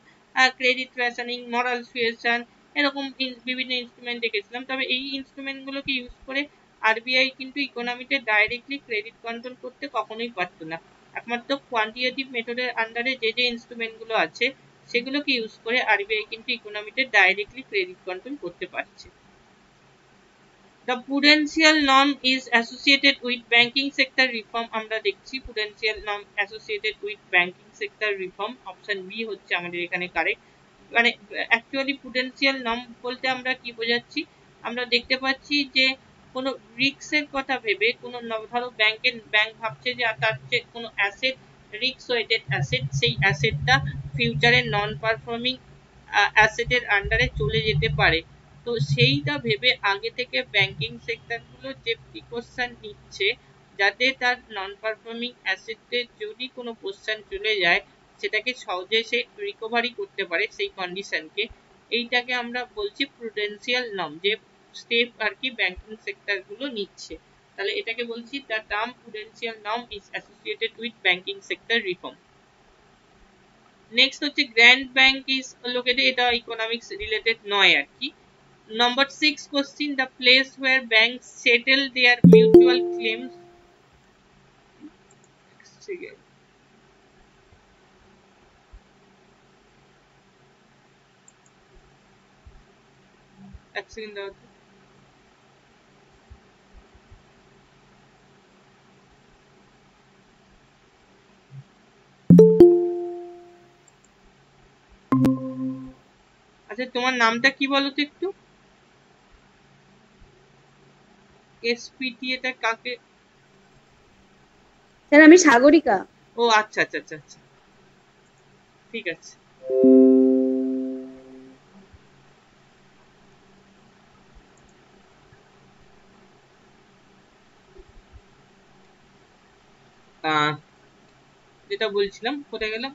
ক্রেডিট রেশনিং, মরাল সুয়েশন, এরকম বিভিন্ন ইনস্ট্রুমেন্ট দেখেছিলাম। তবে এই ইনস্ট্রুমেন্ট গুলোকে ইউজ করে আরবিআই কিন্তু ইকোনমিতে ডাইরেক্টলি ক্রেডিট কন্ট্রোল করতে কখনোই পারতো না। একমাত্র কোয়ান্টিটেটিভ মেথডের আন্ডারে যে যে ইনস্ট্রুমেন্ট গুলো আছে সেগুলোকে ইউজ করে আরবিআই কিন্তু ইকোনমিতে ডাইরেক্টলি ক্রেডিট কন্ট্রোল করতে পারছে। The prudential norm is associated with banking sector reform। আমরা দেখছি prudential norm associated with banking sector reform। Option B হচ্ছে আমাদের এখানে কারেক্ট। মানে অ্যাকচুয়ালি prudential norm বলতে আমরা কি বোঝাচ্ছি, আমরা দেখতে পাচ্ছি যে কোনো রিস্কের কথা ভেবে কোনো ধরো ব্যাংক ভাবছে যে তার যে কোনো অ্যাসেট রিস্ক ওয়েটেড অ্যাসেট, সেই অ্যাসেটটা ফিউচারে নন পারফর্মিং অ্যাসেটের আন্ডারে চলে যেতে পারে। তো সেইটা ভেবে আগে থেকে ব্যাংকিং সেক্টরগুলো যে প্রিকশন নিচ্ছে যাতে তার নন পারফর্মিং অ্যাসেটের যদি কোনো কোশ্চেন চলে যায় সেটাকে সহজে সে রিকভারি করতে পারে সেই কন্ডিশনকে। এইটাকে আমরা বলছি প্রুডেন্সিয়াল নর্ম, যে স্টেপ আর কি ব্যাংকিং সেক্টর গুলো নিচ্ছে। তাহলে এটাকে বলছি the term prudential norm is associated with banking sector reform. Next হচ্ছে গ্র্যান্ড ব্যাংক ইজ লোকেটেড, এটা ইকোনমিক্স রিলেটেড নয় আর কি। Number 6 question, the place where banks settle their mutual claims. এক সেকেন্ড দাও। আচ্ছা তোমার নামটা কি বলো তো একটু? এসপিটি এটা কাকে? স্যার আমি সাগরিকা। ও আচ্ছা আচ্ছা আচ্ছা আচ্ছা, ঠিক আছে। যেটা বলছিলাম কোথায় গেলাম,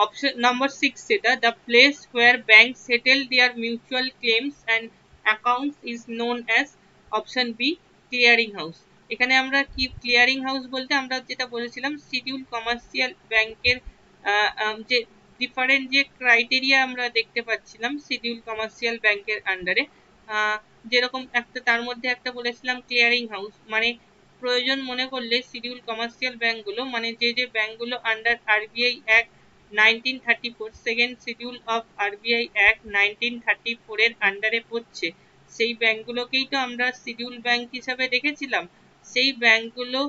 অপশন নাম্বার 6 সেটা, the place where bank settle their mutual claims and accounts is known as option B clearing house. এখানে আমরা কি ক্লিয়ারিং হাউস বলতে আমরা যেটা বলেছিলাম শিডিউল কমার্শিয়াল ব্যাংকের যে ডিফারেন্ট যে ক্রাইটেরিয়া আমরা দেখতে পাচ্ছিলাম শিডিউল কমার্শিয়াল ব্যাংকের আন্ডারে, যেরকম একটা তার মধ্যে একটা বলেছিলাম ক্লিয়ারিং হাউস মানে প্রয়োজন মনে করলে শিডিউল কমার্শিয়াল ব্যাংকগুলো মানে যে ব্যাংকগুলো under RBI act 1934 second schedule of RBI act 1934 এর আন্ডারে পড়ছে, সেই ব্যাংকগুলোকেই তো আমরা শিডিউল ব্যাংক হিসাবে দেখেছিলাম। সেই ব্যাংকগুলো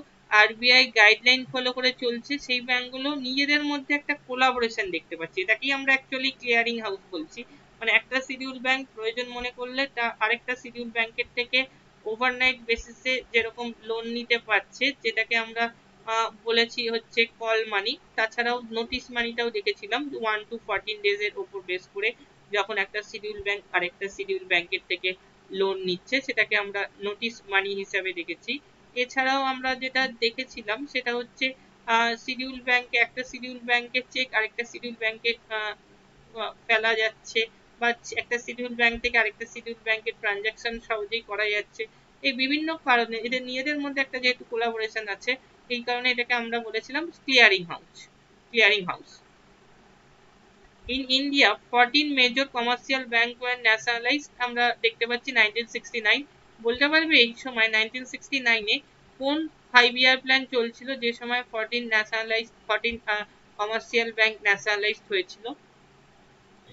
আরবিআই গাইডলাইন ফলো করে চলছে, সেই ব্যাংকগুলো নিজেদের মধ্যে একটা কোলাবোরেশন দেখতে পাচ্ছি, এটাকেই আমরা অ্যাকচুয়ালি ক্লিয়ারিং হাউস বলছি। মানে একটা শিডিউল ব্যাংক প্রয়োজন মনে করলে তা আরেকটা শিডিউল ব্যাংকের থেকে ওভারনাইট বেসিসে যেরকম লোন নিতে পারছে, যেটাকে আমরা বলেছি হচ্ছে কল মানি। তাছাড়াও নোটিশ মানিটাও দেখেছিলাম 1 to 14 days এর উপর বেস করে যখন একটা শিডিউল ব্যাংক আরেকটা শিডিউল ব্যাংকের থেকে লোন নিচ্ছে সেটাকে আমরা নোটিশ মানি হিসাবে দেখেছি। এছাড়াও আমরা যেটা দেখেছিলাম সেটা হচ্ছে শিডিউল ব্যাংকে একটা শিডিউল ব্যাংকের চেক আরেকটা শিডিউল ব্যাংকে ফেলা যাচ্ছে, বা একটা শিডিউল ব্যাংক থেকে আরেকটা শিডিউল ব্যাংকের ট্রানজাকশন সহজেই করা যাচ্ছে। এই বিভিন্ন কারণে এদের নিজেদের মধ্যে একটা যেহেতু কোলাবোরেশন আছে এই কারণে এটাকে আমরা বলেছিলাম clearing house. Clearing house. In India 14 major commercial bank were nationalised, আমরা দেখতে পাচ্ছি 1969। বলতে পারবে এই সময় 1969 এ কোন 5 year প্ল্যান চলছিল যে সময় 14 ন্যাশনালাইজড 14 কমার্শিয়াল ব্যাংক ন্যাশনালাইজড হয়েছিল?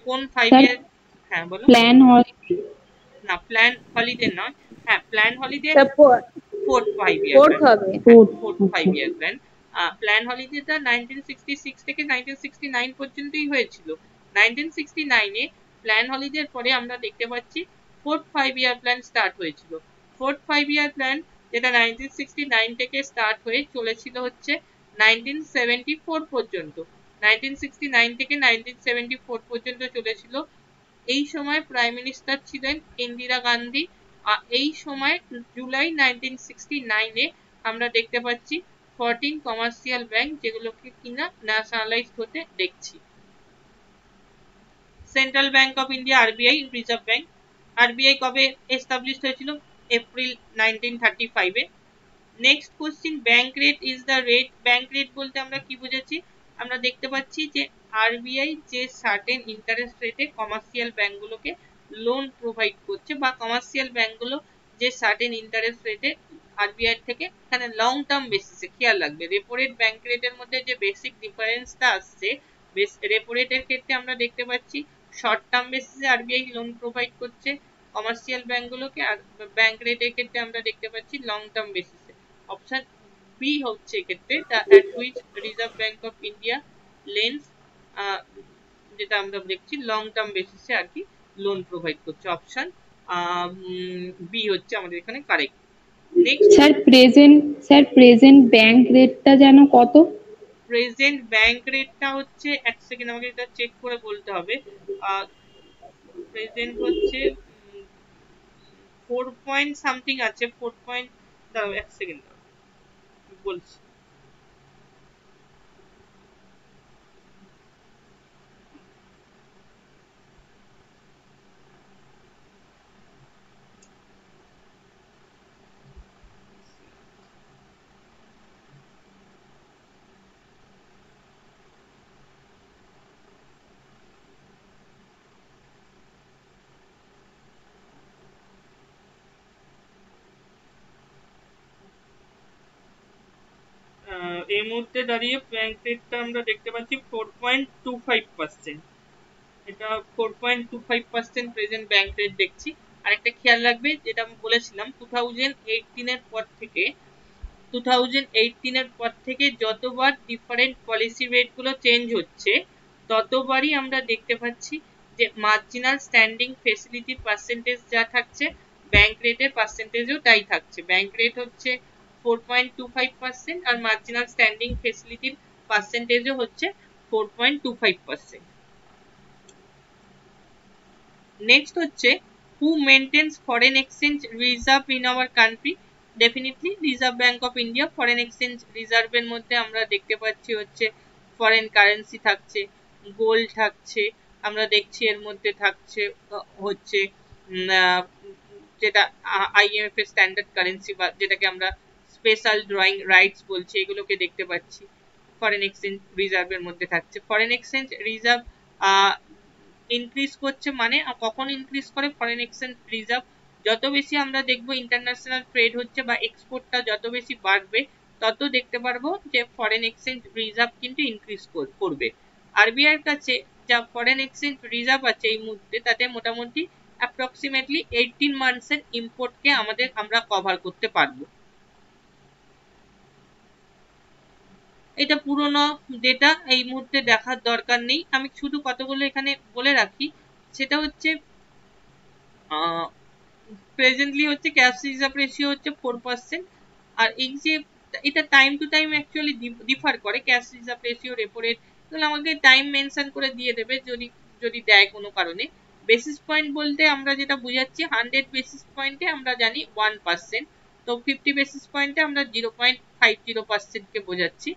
কোন 5 year? হ্যাঁ বলো। প্ল্যান হলিডে না প্ল্যান হলিডে নয়, হ্যাঁ plan holiday fourth 5 year fourth plan, হবে। Fourth 5 year plan. প্ল্যান হলিডেটা 1966 থেকে 1969 পর্যন্তই হয়েছিল। 1969 এ প্ল্যান হলিডের পরে আমরা দেখতে পাচ্ছি ফোর্থ 5 year প্ল্যান স্টার্ট হয়েছিল। ফোর্থ 5 year প্ল্যান যেটা 1969 থেকে স্টার্ট হয়ে চলেছিল হচ্ছে 1974 পর্যন্ত। 1969 থেকে 1974 পর্যন্ত চলেছিল। এই সময় প্রাইম মিনিস্টার ছিলেন ইন্দিরা গান্ধী। এই সময় জুলাই 1969 এ আমরা দেখতে পাচ্ছি 14 কমার্শিয়াল ব্যাংক যেগুলোকে কিনা ন্যাশনালাইজড হতে দেখছি। Central bank of India RBI reserve bank, RBI কবে এস্টাবলিশড হয়েছিল? April 1935 A. Next question, bank rate is the rate. Bank rate বলতে আমরা কি বুঝেছি? আমরা দেখতে পাচ্ছি যে আরবিআই যে সার্টেন ইন্টারেস্ট রেটে কমার্শিয়াল ব্যাংকগুলোকে লোন প্রোভাইড করছে, বা কমার্শিয়াল ব্যাংকগুলো যে সার্টেন ইন্টারেস্ট রেটে আরবিআই থেকে এখানে লং টার্ম বেসিসে, খেয়াল রাখবে রেপো রেট ব্যাংক রেটের মধ্যে যে বেসিক ডিফারেন্সটা আসছে, রেপো রেটের ক্ষেত্রে আমরা দেখতে পাচ্ছি শর্ট টার্ম বেসিসে আরবিআই লোন প্রোভাইড করছে কমার্শিয়াল ব্যাংকগুলোকে, আর ব্যাংক রেটের ক্ষেত্রে আমরা দেখতে পাচ্ছি লং টার্ম বেসিসে। অপশন বি হচ্ছে এক্ষেত্রে the at which reserve Bank of India lens, যেটা আমরা দেখছি লং টার্ম বেসিসে আর কি লোন প্রোভাইড করছে। অপশন বি হচ্ছে আমাদের এখানে correct. Next, sir present bank রেটটা যেন কত? প্রেজেন্ট ব্যাংক রেটটা হচ্ছে, এক সেকেন্ড আমাকে এটা চেক করে বলতে হবে। প্রেজেন্ট হচ্ছে 4 পয়েন্ট সামথিং আছে, 4 পয়েন্ট, দাঁড়াও এক সেকেন্ড বলছি। এই মুহূর্তে দাঁড়িয়ে ব্যাংক রেটটা আমরা দেখতে পাচ্ছি 4.25%। এটা 4.25% প্রেজেন্ট ব্যাংক রেট দেখছি। আর একটা খেয়াল রাখবে, যেটা আমি বলেছিলাম 2018 এর পর থেকে, 2018 এর পর থেকে যতবার ডিফারেন্ট পলিসি রেট গুলো চেঞ্জ হচ্ছে, ততবারই আমরা দেখতে পাচ্ছি যে মার্জিনাল স্ট্যান্ডিং ফেসিলিটি পার্সেন্টেজ যা থাকছে, ব্যাংক রেটের পার্সেন্টেজও তাই থাকছে। ব্যাংক রেট হচ্ছে 4.25% আর মার্জিনাল স্ট্যান্ডিং ফেসিলিটির পার্সেন্টেজও হচ্ছে 4.25%। নেক্সট হচ্ছে, who maintains foreign exchange reserve in our country? Definitely Reserve Bank of India. Foreign exchange রিজার্ভের মধ্যে আমরা দেখতে পাচ্ছি হচ্ছে ফরেন কারেন্সি থাকছে, গোল্ড থাকছে, আমরা দেখছি এর মধ্যে থাকছে হচ্ছে যেটা IMF এর স্ট্যান্ডার্ড কারেন্সি, বা যেটাকে আমরা স্পেশাল ড্রয়িং রাইটস বলছি, এগুলোকে দেখতে পাচ্ছি ফরেন এক্সচেঞ্জ রিজার্ভের মধ্যে থাকছে। ফরেন এক্সচেঞ্জ রিজার্ভ ইনক্রিজ করছে, মানে কখন ইনক্রিজ করে ফরেন এক্সচেঞ্জ রিজার্ভ? যত বেশি আমরা দেখবো ইন্টারন্যাশনাল ট্রেড হচ্ছে বা এক্সপোর্টটা যত বেশি বাড়বে, তত দেখতে পারবো যে ফরেন এক্সচেঞ্জ রিজার্ভ কিন্তু ইনক্রিজ করবে। RBI এর কাছে যা ফরেন এক্সচেঞ্জ রিজার্ভ আছে এই মুহূর্তে, তাতে মোটামুটি অ্যাপ্রক্সিমেটলি 18 মান্থসের ইম্পোর্টকে আমরা কভার করতে পারবো। এটা পুরোনো ডেটা, এই মুহূর্তে দেখার দরকার নেই। আমি শুধু কতগুলো এখানে বলে রাখি, সেটা হচ্ছে প্রেজেন্টলি হচ্ছে ক্যাশ রিজার্ভ রেশিও হচ্ছে 4%। আর এই যে এটা time to time actually differ করে, cash reserve ratio, repo rate, তাহলে আমাকে টাইম মেনশন করে দিয়ে দেবে যদি যদি দেয় কোনো কারণে। বেসিস পয়েন্ট বলতে আমরা যেটা বুঝাচ্ছি, 100 বেসিস পয়েন্টে আমরা জানি 1%, তো 50 বেসিস পয়েন্টে আমরা 0.50% কে বোঝাচ্ছি।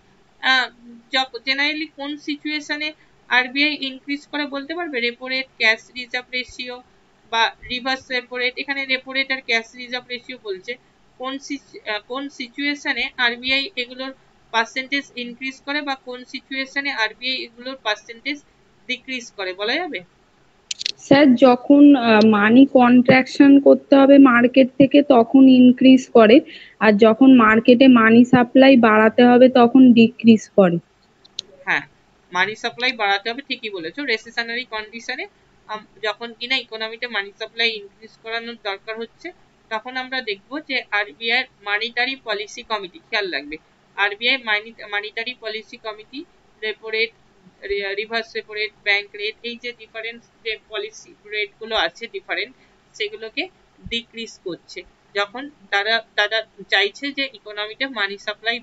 জেনারেলি কোন সিচুয়েশনে RBI ইনক্রিজ করে বলতে পারবে? Repo rate, cash reserve ratio বা রিভার্স রেপো রেট। এখানে রেপো রেট আর ক্যাশ রিজার্ভ রেশিও বলছে। কোন সিচুয়েশনে RBI এগুলোর পার্সেন্টেজ ইনক্রিজ করে বা কোন সিচুয়েশনে RBI এগুলোর পার্সেন্টেজ ডিক্রিজ করে, বলা যাবে? স্যার যখন মানি কন্ট্রাকশন করতে হবে মার্কেট থেকে তখন ইনক্রিজ করে, আর যখন মার্কেটে মানি সাপ্লাই বাড়াতে হবে তখন ডিক্রিজ করে। হ্যাঁ, মানি সাপ্লাই বাড়াতে হবে, ঠিকই বলেছো। রেসেশনারি কন্ডিশনে যখন কিনা ইকোনমিতে মানি সাপ্লাই ইনক্রিজ করানোর দরকার হচ্ছে, তখন আমরা দেখবো যে RBI মানিটারি পলিসি কমিটি, খেয়াল রাখবে, RBI monetary policy committee repo rate, reverse repo rate, bank rate, এই যে ডিফারেন্স যে পলিসি রেট গুলো আছে ডিফারেন্ট, সেগুলোকে ডিক্রিজ করছে যখন তারা তারা চাইছে যে ইকোনমিতে মানি সাপ্লাই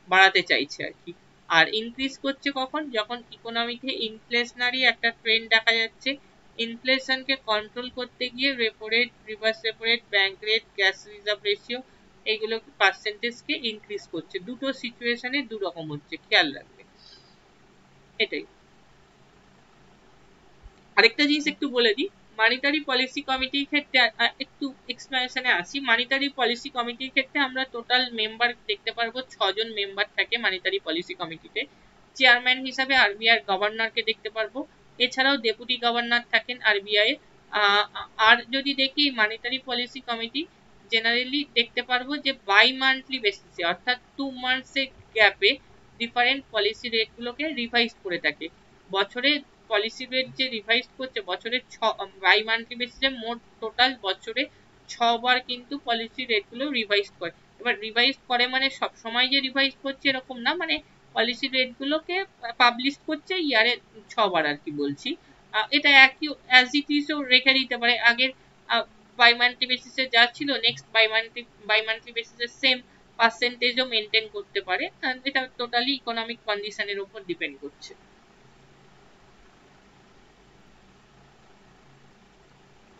বাড়াতে চাইছে আর কি। আর ইনক্রিজ করছে কখন? যখন ইকোনমিতে ইনফ্লেশনারি একটা ট্রেন্ড দেখা যাচ্ছে, ইনফ্লেশনকে কন্ট্রোল করতে গিয়ে repo rate, reverse repo rate, bank rate, cash reserve ratio, এইগুলো পার্সেন্টেজকে ইনক্রিজ করছে। দুটো সিচুয়েশনে দু রকম হচ্ছে, খেয়াল রাখবে। এটাই। আরেকটা জিনিস একটু বলে দিই, মানিটারি পলিসি কমিটির ক্ষেত্রে একটু এক্সপ্লেনেশনে আসি। মানিটারি পলিসি কমিটির ক্ষেত্রে আমরা টোটাল মেম্বার দেখতে পারবো, 6 জন মেম্বার থাকে মানিটারি পলিসি কমিটিতে। চেয়ারম্যান হিসাবে RBI গভর্নরকে দেখতে পারবো, এছাড়াও ডেপুটি গভর্নর থাকেন RBI। আর যদি দেখি মানিটারি পলিসি কমিটি জেনারেলি দেখতে পারবো যে বাই মান্থলি বেসিসে, অর্থাৎ 2 মান্থসের গ্যাপে ডিফারেন্ট পলিসি রেট গুলোকে রিভাইজ করে থাকে। বছরে পলিসি রেট যে রিভাইজ করছে বছরে বাই মান্থলি বেসিসে, মোট টোটাল বছরে 6 বার কিন্তু পলিসি রেট গুলো রিভাইজ করে। এবার রিভাইজ করে মানে সব সময় যে রিভাইজ করছে এরকম না, মানে পলিসি রেট গুলোকে পাবলিশ করছে ইয়ারে 6 বার আর কি বলছি। এটা একই অ্যাজ ইট ইজ রেখে দিতে পারে। আগের বাই মান্থলি বেসিসে যা ছিল নেক্সট বাই মান্থলি বেসিসে সেম পার্সেন্টেজও মেনটেন করতে পারে, এটা টোটালি ইকোনমিক কন্ডিশনের উপর ডিপেন্ড করছে।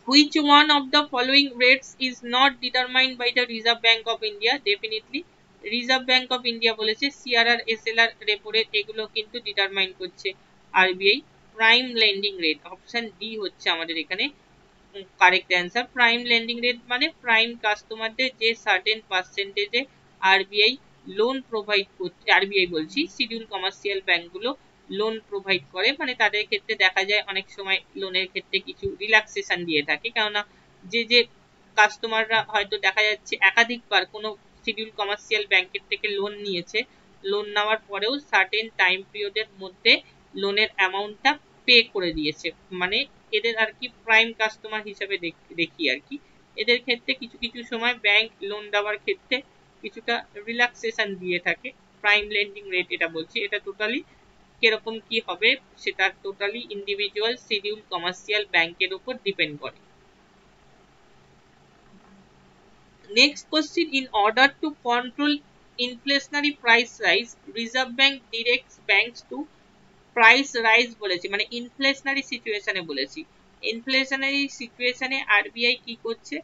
Which one of the following rates is not determined by the Reserve Bank of India? Definitely Reserve Bank of India বলেছে CRR, SLR, রেপো রেট এগুলো কিন্তু ডিটারমাইন করছে RBI। Prime lending rate option D হচ্ছে আমাদের এখানে correct answer. Prime lending rate মানে prime কাস্টমারদের যে সার্টেন পার্সেন্টেজে আরবিআই লোন প্রোভাইড করছে, আরবিআই বলছি শিডিউল কমার্শিয়াল ব্যাংকগুলো লোন প্রোভাইড করে, মানে তাদের ক্ষেত্রে দেখা যায় অনেক সময় লোনের ক্ষেত্রে কিছু রিল্যাক্সেশন দিয়ে থাকে, কেননা যে কাস্টমাররা হয়তো দেখা যাচ্ছে একাধিকবার কোনো শিডিউল কমার্শিয়াল ব্যাংকের থেকে লোন নিয়েছে, লোন নেওয়ার পরেও সার্টেন টাইম পিরিয়ডের মধ্যে লোনের অ্যামাউন্টটা পে করে দিয়েছে, মানে এদের আর কি প্রাইম কাস্টমার হিসেবে দেখি আর কি। এদের ক্ষেত্রে কিছু কিছু সময় ব্যাংক লোন দেওয়ার ক্ষেত্রে কিছুটা রিল্যাক্সেশন দিয়ে থাকে। প্রাইম লেন্ডিং রেট এটা বলছি, এটা টোটালি কিরকম কি হবে সেটা টোটালি ইন্ডিভিজুয়াল শিডিউল কমার্শিয়াল ব্যাংকের উপর ডিপেন্ড করে। Next question, in order to control inflationary price rise, Reserve Bank directs banks to price rise বলেছি, মানে ইনফ্লেশনারি সিচুয়েশনে বলেছি। ইনফ্লেশনারি সিচুয়েশনে আরবিআই কি করছে,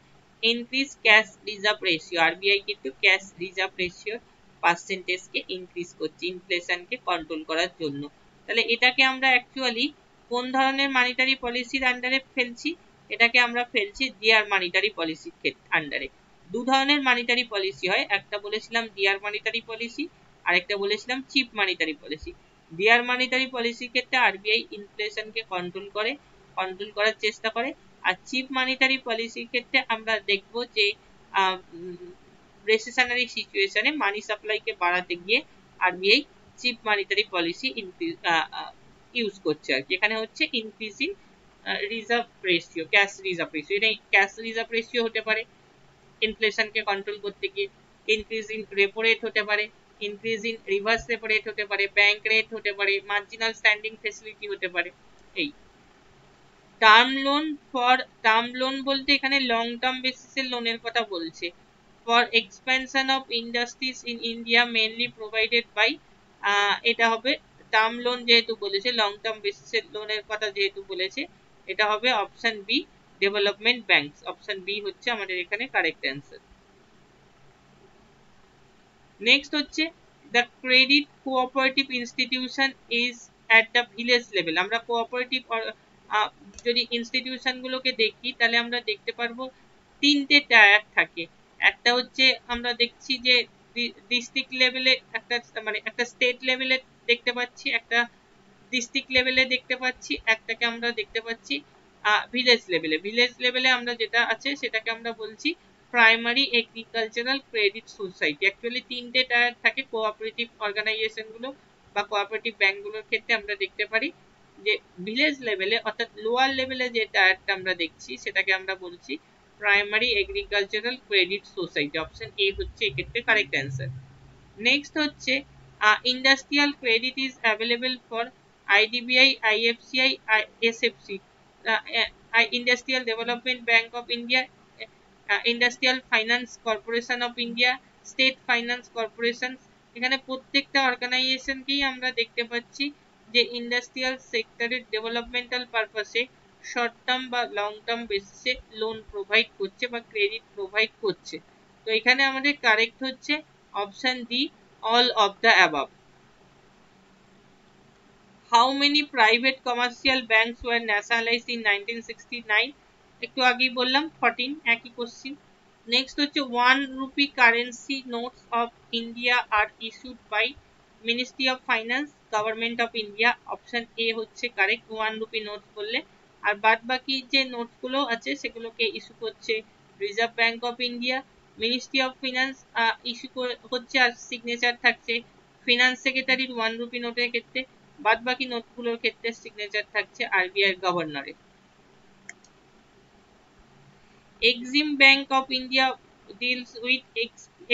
increase cash reserve ratio, RBI কিন্তু ক্যাশ রিজার্ভ রেশিও পার্সেন্টেজকে ইনক্রিজ করছে ইনফ্লেশনকে কন্ট্রোল করার জন্য। তাহলে এটাকে আমরা অ্যাকচুয়ালি কোন ধরনের মানিটারি পলিসির আন্ডারে ফেলছি, এটাকে আমরা ফেলছি ডিয়ার মানিটারি পলিসির আন্ডারে। দু ধরনের মানিটারি পলিসি হয়, একটা বলেছিলাম ডিয়ার মানিটারি পলিসি, আরেকটা বলেছিলাম cheap monetary policy. Dear monetary পলিসির ক্ষেত্রে আরবিআই ইনফ্লেশনকে কন্ট্রোল করার চেষ্টা করে, আর চিপ মানিটারি পলিসির ক্ষেত্রে আমরা দেখব যে রেসেশনারি সিচুয়েশনে মানি সাপ্লাইকে বাড়াতে গিয়ে RBI cheap monetary policy use করছে আর কি। এখানে হচ্ছে increasing reserve ratio, cash reserve ratio, এটা ক্যাশ রিজার্ভ রেশিও হতে পারে ইনফ্লেশনকে কন্ট্রোল করতে গিয়ে, ইনক্রিজিং রেপো রেট হতে পারে, ইনক্রিজিং রিভার্স রেপো রেট হতে পারে, ব্যাংক রেট হতে পারে, মার্জিনাল স্ট্যান্ডিং ফেসিলিটি হতে পারে। এই টার্ম লোন বলতে এখানে লং টার্ম বেসিসের লোনের কথা বলছে। For expansion of industries in India mainly provided by, এটা হবে টার্ম লোন যেহেতু বলেছে, লং টার্ম বেসিসের লোনের কথা যেহেতু বলেছে, এটা হবে option B development banks. Option B হচ্ছে আমাদের এখানে কারেক্ট অ্যান্সার। নেক্সট হচ্ছে the credit cooperative institution is at the village level. আমরা কোঅপারেটিভ যদি ইনস্টিটিউশন গুলোকে দেখি তাহলে আমরা দেখতে পারবো তিনটে টায়ার থাকে। একটা হচ্ছে আমরা দেখছি যে ডিস্ট্রিক্ট লেভেলে একটা, মানে একটা স্টেট লেভেলে দেখতে পাচ্ছি, একটা ডিস্ট্রিক্ট লেভেলে দেখতে পাচ্ছি, একটাকে আমরা দেখতে পাচ্ছি ভিলেজ লেভেলে। ভিলেজ লেভেলে আমরা যেটা আছে সেটাকে আমরা বলছি primary agricultural credit society. Actually তিনটে টায়ার থাকে কোঅপারেটিভ অর্গানাইজেশন গুলো বা কোঅপারেটিভ ব্যাংক গুলোর ক্ষেত্রে আমরা দেখতে পারি যে ভিলেজ লেভেলে অর্থাৎ লোয়ার লেভেলে যে টায়ারটা আমরা দেখছি সেটাকে আমরা বলছি primary agricultural credit society. Option A হচ্ছে এক্ষেত্রে কারেক্ট অ্যান্সার। নেক্সট হচ্ছে industrial credit is available for IDBI, IFCI, SFC, industrial development bank of India, industrial finance corporation of India, state finance corporation. এখানে প্রত্যেকটা অর্গানাইজেশনকেই আমরা দেখতে পাচ্ছি যে ইন্ডাস্ট্রিয়াল সেক্টরের ডেভেলপমেন্টাল পারপাসে শর্ট টার্ম বা লং টার্ম বেসিসে লোন প্রোভাইড করছে বা ক্রেডিট প্রোভাইড করছে। তো এখানে আমাদের কারেক্ট হচ্ছে option D all of the above. How many private commercial banks were nationalized in 1969? একটু আগেই বললাম 14, একই কোশ্চিন। নেক্সট হচ্ছে 1 rupee currency notes of India are issued by Ministry of Finance, Government of India. Option A হচ্ছে correct 1 rupee notes বললে। আর বাদ বাকি যে নোটস গুলো আছে সেগুলোকে ইস্যু করছে reserve Bank of India, ministry of finance issue হচ্ছে, আর সিগনেচার থাকছে ফিনান্স সেক্রেটারির 1 রুপি নোটের ক্ষেত্রে। বাদ বাকি নোটগুলোর ক্ষেত্রে সিগনেচার থাকছে আরবিআই গভর্নরের। EXIM bank of India deals with,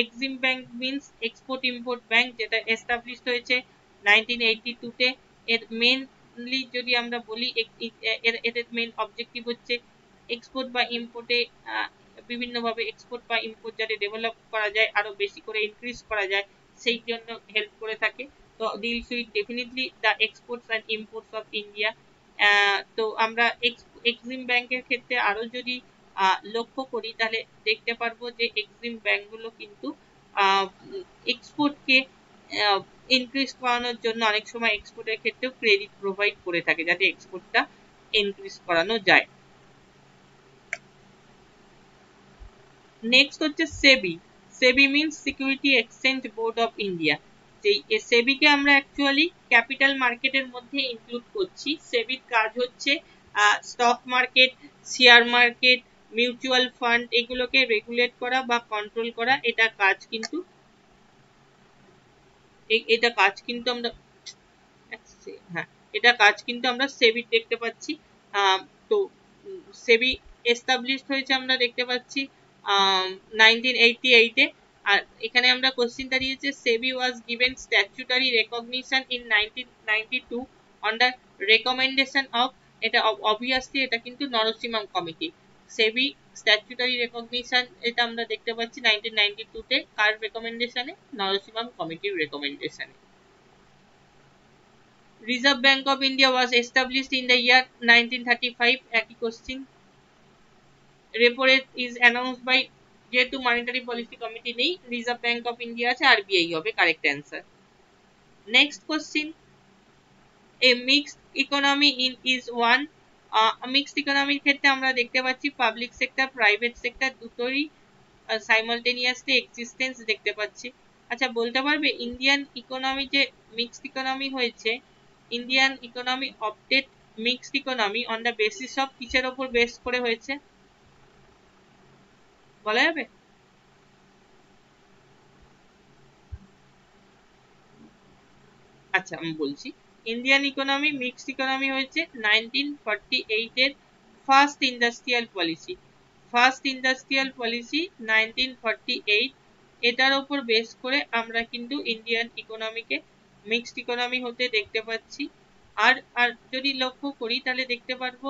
EXIM bank means export import bank, যেটা এস্টাবলিশড হয়েছে 1982 তে। এর মেনলি যদি আমরা বলি এর মেন অবজেক্টিভ হচ্ছে এক্সপোর্ট বা ইম্পোর্টে বিভিন্নভাবে এক্সপোর্ট বা ইম্পোর্ট যাতে ডেভেলপ করা যায়, আরো বেশি করে ইনক্রিজ করা যায়, সেই জন্য হেল্প করে থাকে। তো deals with definitely the exports and imports of India. তো আমরা এক্সিম ব্যাংকের ক্ষেত্রে আরো যদি লক্ষ্য করি তাহলে দেখতে পারবো যে এক্সিম ব্যাংকগুলো কিন্তু এক্সপোর্টকে ইনক্রিজ করানোর জন্য অনেক সময় এক্সপোর্টের ক্ষেত্রেও ক্রেডিট প্রোভাইড করে থাকে যাতে এক্সপোর্টটা ইনক্রিজ করানো যায়। নেক্সট হচ্ছে SEBI. SEBI means security exchange board of India. যেই সেবিকে আমরা অ্যাকচুয়ালি ক্যাপিটাল মার্কেটের মধ্যে ইনক্লুড করছি। সেবির কাজ হচ্ছে stock market, share market, mutual fund এগুলোকে রেগুলেট করা বা কন্ট্রোল করা। এটা কাজ কিন্তু আমরা হ্যাঁ, এটা কাজ কিন্তু আমরা সেবি দেখতে পাচ্ছি। তো সেবি এস্টাবলিশড হয়েছে আমরা দেখতে পাচ্ছি 1988-এ। আর এখানে আমরা কোশ্চেন দাঁড়িয়েছে SEBI was given statutory recognition in 1992 under recommendation of, এটা অবভিয়াসলি এটা কিন্তু Narasimham committee. SEBI statutory recognition এটা আমরা দেখতে পাচ্ছি 1992-তে, কার রেকমেন্ডেশনে? নরসিংহম কমিটির রেকমেন্ডেশনে। Reserve Bank of India was established in the year 1935. একই question. Repo rate is announced by, যেহেতু মনিটারি পলিসি কমিটি নেই, রিজার্ভ ব্যাংক অফ ইন্ডিয়া আছে, আরবিআই হবে correct answer. Next question, a mixed economy in is one. Mixed ইকোনমির ক্ষেত্রে আমরা দেখতে পাচ্ছি পাবলিক সেক্টর, প্রাইভেট সেক্টর দুটোরই সাইমালটেনিয়াসলি এক্সিস্টেন্স দেখতে পাচ্ছি। আচ্ছা, বলতে পারবে ইন্ডিয়ান ইকোনমি যে মিক্সড ইকোনমি হয়েছে, Indian economy opted mixed economy on the basis of কিসের ওপর বেস করে হয়েছে, বলা যাবে? আচ্ছা, আমি বলছি। ইন্ডিয়ান ইকোনমি মিক্সড ইকোনমি হয়েছে 1948 এর first industrial policy. First industrial policy 1948, এটার ওপর বেস করে আমরা কিন্তু ইন্ডিয়ান ইকোনমিকে মিক্সড ইকোনমি হতে দেখতে পাচ্ছি। আর আর যদি লক্ষ্য করি তাহলে দেখতে পারবো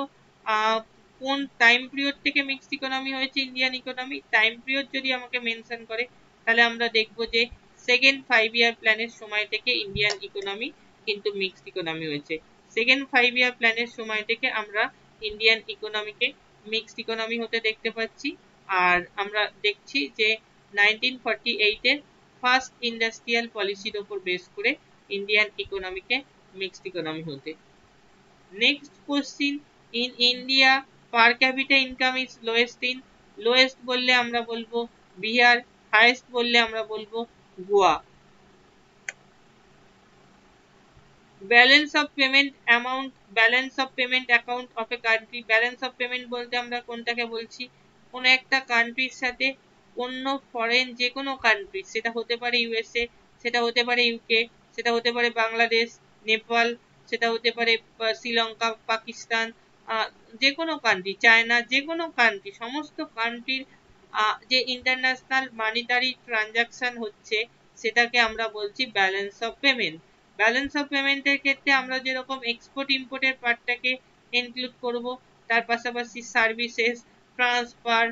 কোন টাইম পিরিয়ড থেকে মিক্সড ইকোনমি হয়েছে ইন্ডিয়ান ইকোনমি। টাইম পিরিয়ড যদি আমাকে মেনশন করে তাহলে আমরা দেখবো যে সেকেন্ড 5 ইয়ার প্ল্যানের সময় থেকে ইন্ডিয়ান ইকোনমি কিন্তু মিক্সড ইকোনমি হয়েছে। সেকেন্ড 5 ইয়ার প্ল্যানের সময় থেকে আমরা ইন্ডিয়ান ইকোনমিকে মিক্সড ইকোনমি হতে দেখতে পাচ্ছি। আর আমরা দেখছি যে 1948 এর ফার্স্ট ইন্ডাস্ট্রিয়াল পলিসির ওপর বেস করে ইন্ডিয়ান ইকোনমিকে মিক্সড ইকোনমি হতে। Next question, in India per capital income is lowest in. Lowest বললে আমরা বলবো বিহার, হাইয়েস্ট বললে আমরা বলবো Goa. Balance of payment amount, balance of payment account of a country. Balance of payment বলতে আমরা কোনটাকে বলছি? কোনো একটা কান্ট্রির সাথে অন্য ফরেন যে কোনো কান্ট্রি, সেটা হতে পারে ইউএসএ, সেটা হতে পারে ইউকে, সেটা হতে পারে বাংলাদেশ, নেপাল, সেটা হতে পারে শ্রীলঙ্কা, পাকিস্তান, যে কোনো কান্ট্রি, চায়না, যে কোনো কান্ট্রি, সমস্ত কান্ট্রির যে ইন্টারন্যাশনাল মানিটারি ট্রানজাকশন হচ্ছে সেটাকে আমরা বলছি balance of payment. Balance of পেমেন্টের ক্ষেত্রে আমরা যেরকম এক্সপোর্ট ইম্পোর্টের পার্টটাকে ইনক্লুড করব, তার পাশাপাশি services, transfer,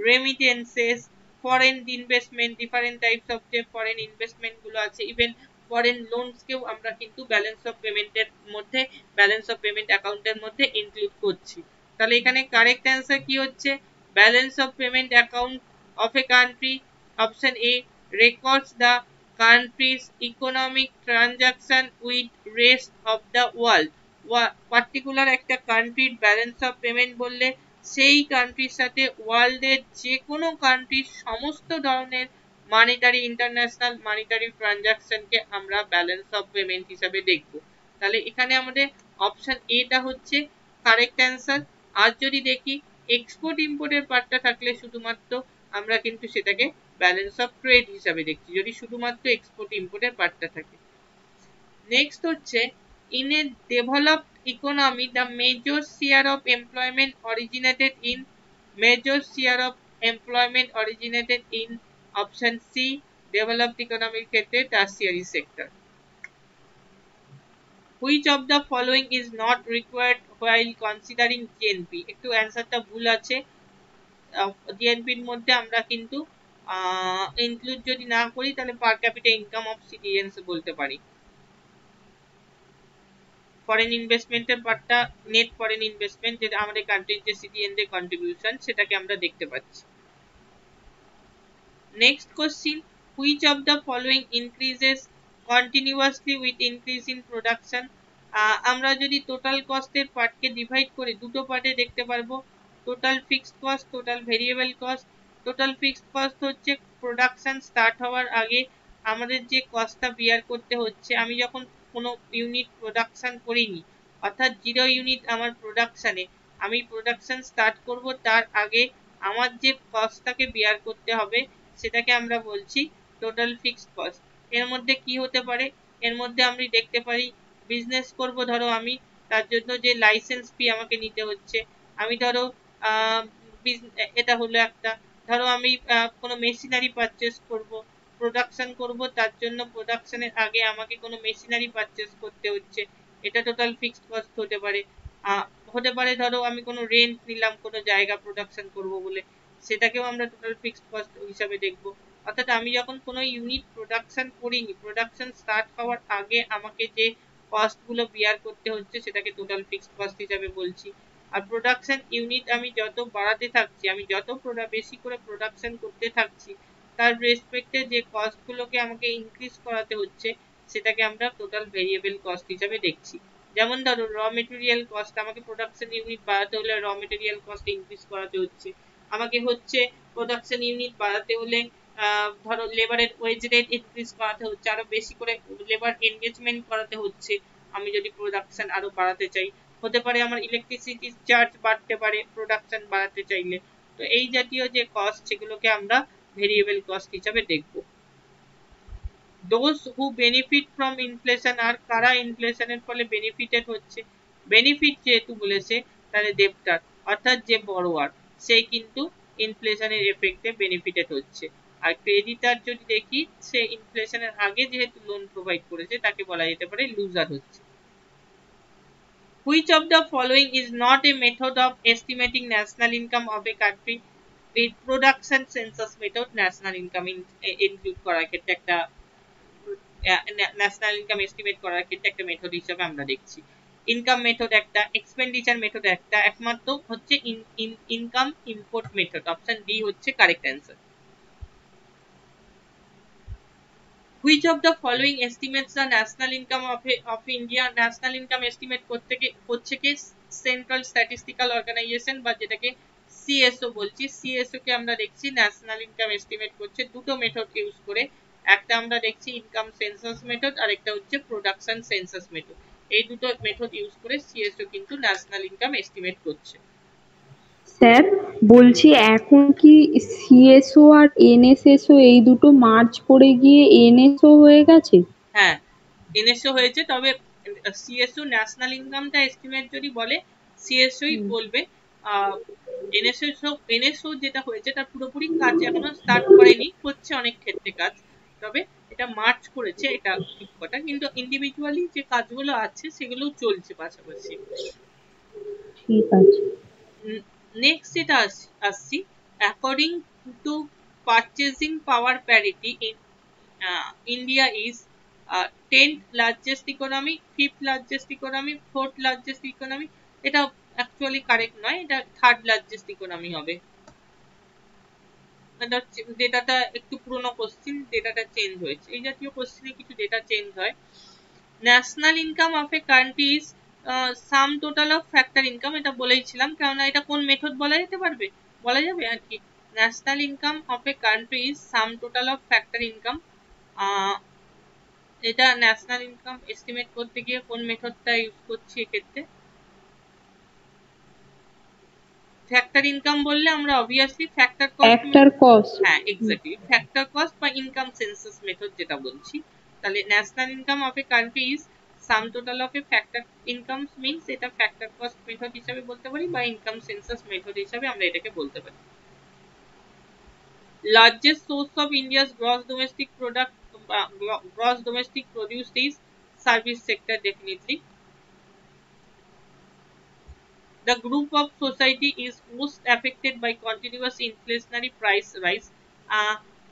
remittances, foreign investment, different types of যে ফরেন ইনভেস্টমেন্ট গুলো আছে, ইভেন ফরেন লোনসকেও আমরা কিন্তু ব্যালেন্স অফ পেমেন্টের মধ্যে, ব্যালেন্স অফ পেমেন্ট অ্যাকাউন্টের মধ্যে ইনক্লুড করছি। তাহলে এখানে কারেক্ট অ্যান্সার কি হচ্ছে? Balance of payment account of a country, option A, records the country's economic transaction with rest of the world। Particular একটা কান্ট্রির ব্যালেন্স অফ পেমেন্ট বললে সেই কান্ট্রির সাথে ওয়ার্ল্ডের যে কোনো কান্ট্রির সমস্ত ধরনের মানিটারি, ইন্টারন্যাশনাল মানিটারি ট্রানজাকশনকে আমরা ব্যালেন্স অফ পেমেন্ট হিসাবে দেখব। তাহলে এখানে আমাদের অপশন এটা হচ্ছে কারেক্ট অ্যান্সার। আর যদি দেখি এক্সপোর্ট ইম্পোর্টের পার্টটা থাকলে শুধুমাত্র আমরা কিন্তু সেটাকে ব্যালেন্স অফ ট্রেড হিসাবে দেখছি, যদি শুধুমাত্র এক্সপোর্ট ইম্পোর্টের পার্টটা থাকে। নেক্সট হচ্ছে, in a developed economy the major share of employment originated in, major share of employment originated in, option C developed ইকোনমির ক্ষেত্রে tertiary sector. Which of the following is not required while considering GNP. একটু অ্যান্সারটা ভুল আছে। GNP এর মধ্যে আমরা কিন্তু ইনক্লুড যদি না করি তাহলে পার ক্যাপিটা ইনকাম অফ সিটিজেন্স বলতে পারি। ফরেন ইনভেস্টমেন্টের পার্টটা নেট ফরেন ইনভেস্টমেন্ট, যেটা আমাদের কান্ট্রির যে সিটিজেনদের কন্ট্রিবিউশন সেটাকে আমরা দেখতে পাচ্ছি। Next question, which of the following increases continuously with increase in production? আমরা যদি টোটাল কস্টের পার্টকে ডিভাইড করে দুটো পার্টে দেখতে পারবো, total fixed cost, total variable cost. Total fixed cost হচ্ছে প্রোডাকশন স্টার্ট হওয়ার আগে আমাদের যে কস্টটা বিয়ার করতে হচ্ছে। আমি যখন কোনো ইউনিট প্রোডাকশন করিনি, অর্থাৎ 0 ইউনিট আমার প্রোডাকশনে, আমি প্রোডাকশন স্টার্ট করব তার আগে আমার যে কস্টটাকে বিয়ার করতে হবে সেটাকে আমরা বলছি টোটাল ফিক্সড কস্ট। এর মধ্যে কি হতে পারে? এর মধ্যে আমি দেখতে পারি বিজনেস করব, ধরো আমি তার জন্য যে লাইসেন্স ফি আমাকে নিতে হচ্ছে। আমি ধরো এটা হলো একটা, ধরো আমি কোনো মেশিনারি পারচেস করব, প্রোডাকশন করব, তার জন্য প্রোডাকশনের আগে আমাকে কোনো মেশিনারি পারচেস করতে হচ্ছে, এটা টোটাল ফিক্সড কস্ট হতে পারে। হতে পারে ধরো আমি কোনো রেন্ট নিলাম কোনো জায়গা প্রোডাকশন করব বলে, সেটাকেও আমরা টোটাল ফিক্সড কস্ট হিসাবে দেখব। অর্থাৎ আমি যখন কোনো ইউনিট প্রোডাকশন করিনি, প্রোডাকশন স্টার্ট হওয়ার আগে আমাকে যে কস্ট গুলো বিয়ার করতে হচ্ছে সেটাকে টোটাল ফিক্সড কস্ট হিসাবে বলছি। আর প্রোডাকশন ইউনিট আমি যত বাড়াতে থাকছি, আমি যত বেশি করে প্রোডাকশন করতে থাকছি, তার রেসপেক্টে যে কস্ট গুলোকে আমাকে ইনক্রিজ করাতে হচ্ছে সেটাকে আমরা টোটাল ভেরিয়েবল কস্ট হিসাবে দেখছি। যেমন ধরো র মেটেরিয়াল কস্ট, আমাকে প্রোডাকশন ইউনিট বাড়াতে হলে র মেটেরিয়াল কস্ট ইনক্রিজ করাতে হচ্ছে। আমাকে হচ্ছে প্রোডাকশন ইউনিট বাড়াতে হলে ধরো লেবারের ওয়েজ রেট ইনক্রিজ করাতে হচ্ছে, আরো বেশি করে লেবার এনগেজমেন্ট করাতে হচ্ছে আমি যদি প্রোডাকশন আরো বাড়াতে চাই। হতে পারে আমার ইলেকট্রিসিটি চার্জ বাড়তে পারে প্রোডাকশন বাড়াতে চাইলে। তো এই জাতীয় যে কস্ট সেগুলোকে আমরা ভেরিয়েবল কস্ট হিসাবে দেখব। those who benefit from inflation আর কারা ইনফ্লেশনের ফলে বেনিফিটেড হচ্ছে? বেনিফিট যেহেতু বলেছে তাহলে ডেপ্টার, অর্থাৎ যে বড়োয়ার, সে কিন্তু ইনফ্লেশনের এফেক্টে বেনিফিটেড হচ্ছে। আর ক্রেডিটার যদি দেখি, সে ইনফ্লেশনের আগে যেহেতু লোন প্রোভাইড করেছে তাকে বলা যেতে পারে লুজার হচ্ছে। Which of the following is not a method of estimating national income of a country? with production census method national income include করার ক্ষেত্রে একটা ন্যাশনাল ইনকাম এস্টিমেট করার ক্ষেত্রে একটা মেথড হিসেবে আমরা দেখছি। ইনকাম মেথড একটা, এক্সপেন্ডিচার মেথড একটা, একমাত্র হচ্ছে income import method. Option D হচ্ছে correct answer. Which of the following estimates the national income of India? national income estimate করছে কি সেন্ট্রাল স্ট্যাটিস্টিক্যাল অর্গানাইজেশন, বা যেটাকে সিএসও বলছি। সিএসও কে আমরা দেখছি ন্যাশনাল ইনকাম এস্টিমেট করছে দুটো মেথড ইউজ করে। একটা আমরা দেখছি ইনকাম সেন্সাস মেথড, আর একটা হচ্ছে প্রোডাকশন সেন্সাস মেথড। এই দুটো মেথড ইউজ করে সিএসও কিন্তু ন্যাশনাল ইনকাম এস্টিমেট করছে। স্যার বলছি এখন কি সিএসও আর এনএসএসও এই দুটো মার্জ করে গিয়ে এনএসও হয়ে গেছে? হ্যাঁ, এনএসও হয়েছে, তবে সিএসও ন্যাশনাল ইনকামটা এস্টিমেট যদি বলে সিএসওই বলবে। এনএসও যেটা হয়েছে তার পুরোপুরি কাজ এখনো স্টার্ট করেনি, হচ্ছে অনেক ক্ষেত্রে কাজ, তবে এটা মার্চ করেছে, এটা ঠিক কথা, কিন্তু ইন্ডিভিজুয়ালি যে কাজগুলো আছে সেগুলো চলছে পাশাপাশি। ঠিক আছে। নেক্সট যেটা আসছি, according to purchasing power parity in India is 10th largest economy, 5th largest economy, 4th largest economy। এটা অ্যাকচুয়ালি কারেক্ট নয়, এটা থার্ড লার্জেস্ট ইকোনমি হবে। ডেটাটা একটু পুরনো কোশ্চিন, ডেটাটা চেঞ্জ হয়েছে। এই জাতীয় কোশ্চিনে কিছু ডেটা চেঞ্জ হয়। National income of a country is sum total of factor income, এটা বলেইছিলাম, কেননা এটা কোন মেথড বলা যেতে পারবে, বলা যাবে আর কি। National income of a country is sum total of factor income. এটা ন্যাশনাল ইনকাম এস্টিমেট করতে গিয়ে কোন মেথডটা ইউজ করছি এক্ষেত্রে? ফ্যাক্টর ইনকাম বললে আমরা অবভিয়াসলি ফ্যাক্টর কস্ট, হ্যাঁ এক্স্যাক্টলি ফ্যাক্টর কস্ট বা ইনকাম সেন্সাস মেথড যেটা বলছি। তাহলে national income of a country is sum total of A factor income, means এটা ফ্যাক্টর কস্ট মেথড হিসেবে বলতে পারি, বা ইনকাম সেন্সাস মেথড হিসেবে আমরা এটাকে বলতে পারি। Largest source of India's gross domestic product, gross domestic produce is service sector, definitely. The group of society is most affected by continuous inflationary price rise.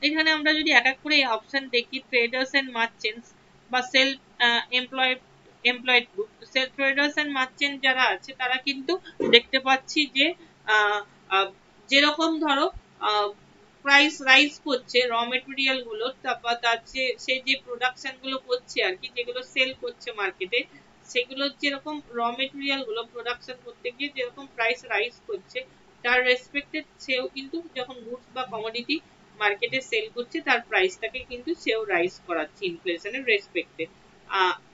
এখানে আমরা যদি এক এক করে অপশন দেখি, ট্রেডার্স এন্ড মার্চেন্টস বা self employed group, self traders and merchant যারা আছে তারা কিন্তু দেখতে পাচ্ছি যে যেরকম ধরো প্রাইস রাইজ করছে র মেটেরিয়াল গুলো, তারপর তার সে যে প্রোডাকশন গুলো করছে আর কি, যেগুলো সেল করছে মার্কেটে, সেগুলো যেরকম র মেটেরিয়াল গুলো প্রোডাকশন করতে গিয়ে যেরকম প্রাইস রাইজ করছে, তার রেসপেক্টে সেও কিন্তু যখন গুডস বা কমোডিটি মার্কেটে সেল করছে তার প্রাইসটাকে কিন্তু সেও রাইজ করাচ্ছে ইনফ্লেশনের রেসপেক্টে।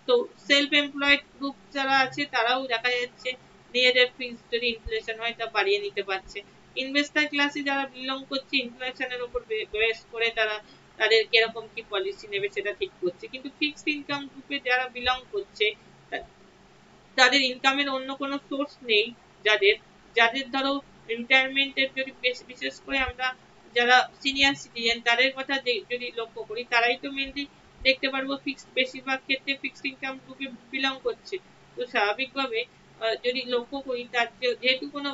তো সেলফ এমপ্লয়েড গ্রুপ যারা আছে তারাও দেখা যাচ্ছে নিজেদের ফিক্স যদি ইনফ্লেশন হয় তা বাড়িয়ে নিতে পারছে। ইনভেস্টার ক্লাসে যারা বিলং করছে ইনফ্লেশনের উপর বেস করে তারা তাদের কিরকম কি পলিসি নেবে সেটা ঠিক করছে, কিন্তু ফিক্সড ইনকাম গ্রুপে যারা বিলং করছে তাদের ইনকামের অন্য কোনো সোর্স নেই, যাদের যাদের ধরো রিটায়ারমেন্টের যদি বিশেষ করে আমরা যারা সিনিয়র সিটিজেন তাদের কথা যদি লক্ষ্য করি, তারাই তো মেনলি দেখতে পারবো ফিক্সড, বেশিরভাগ ক্ষেত্রে ফিক্সড ইনকাম গ্রুপে বিলং করছে। তো স্বাভাবিকভাবে যদি লক্ষ্য করি তার যেহেতু কোনো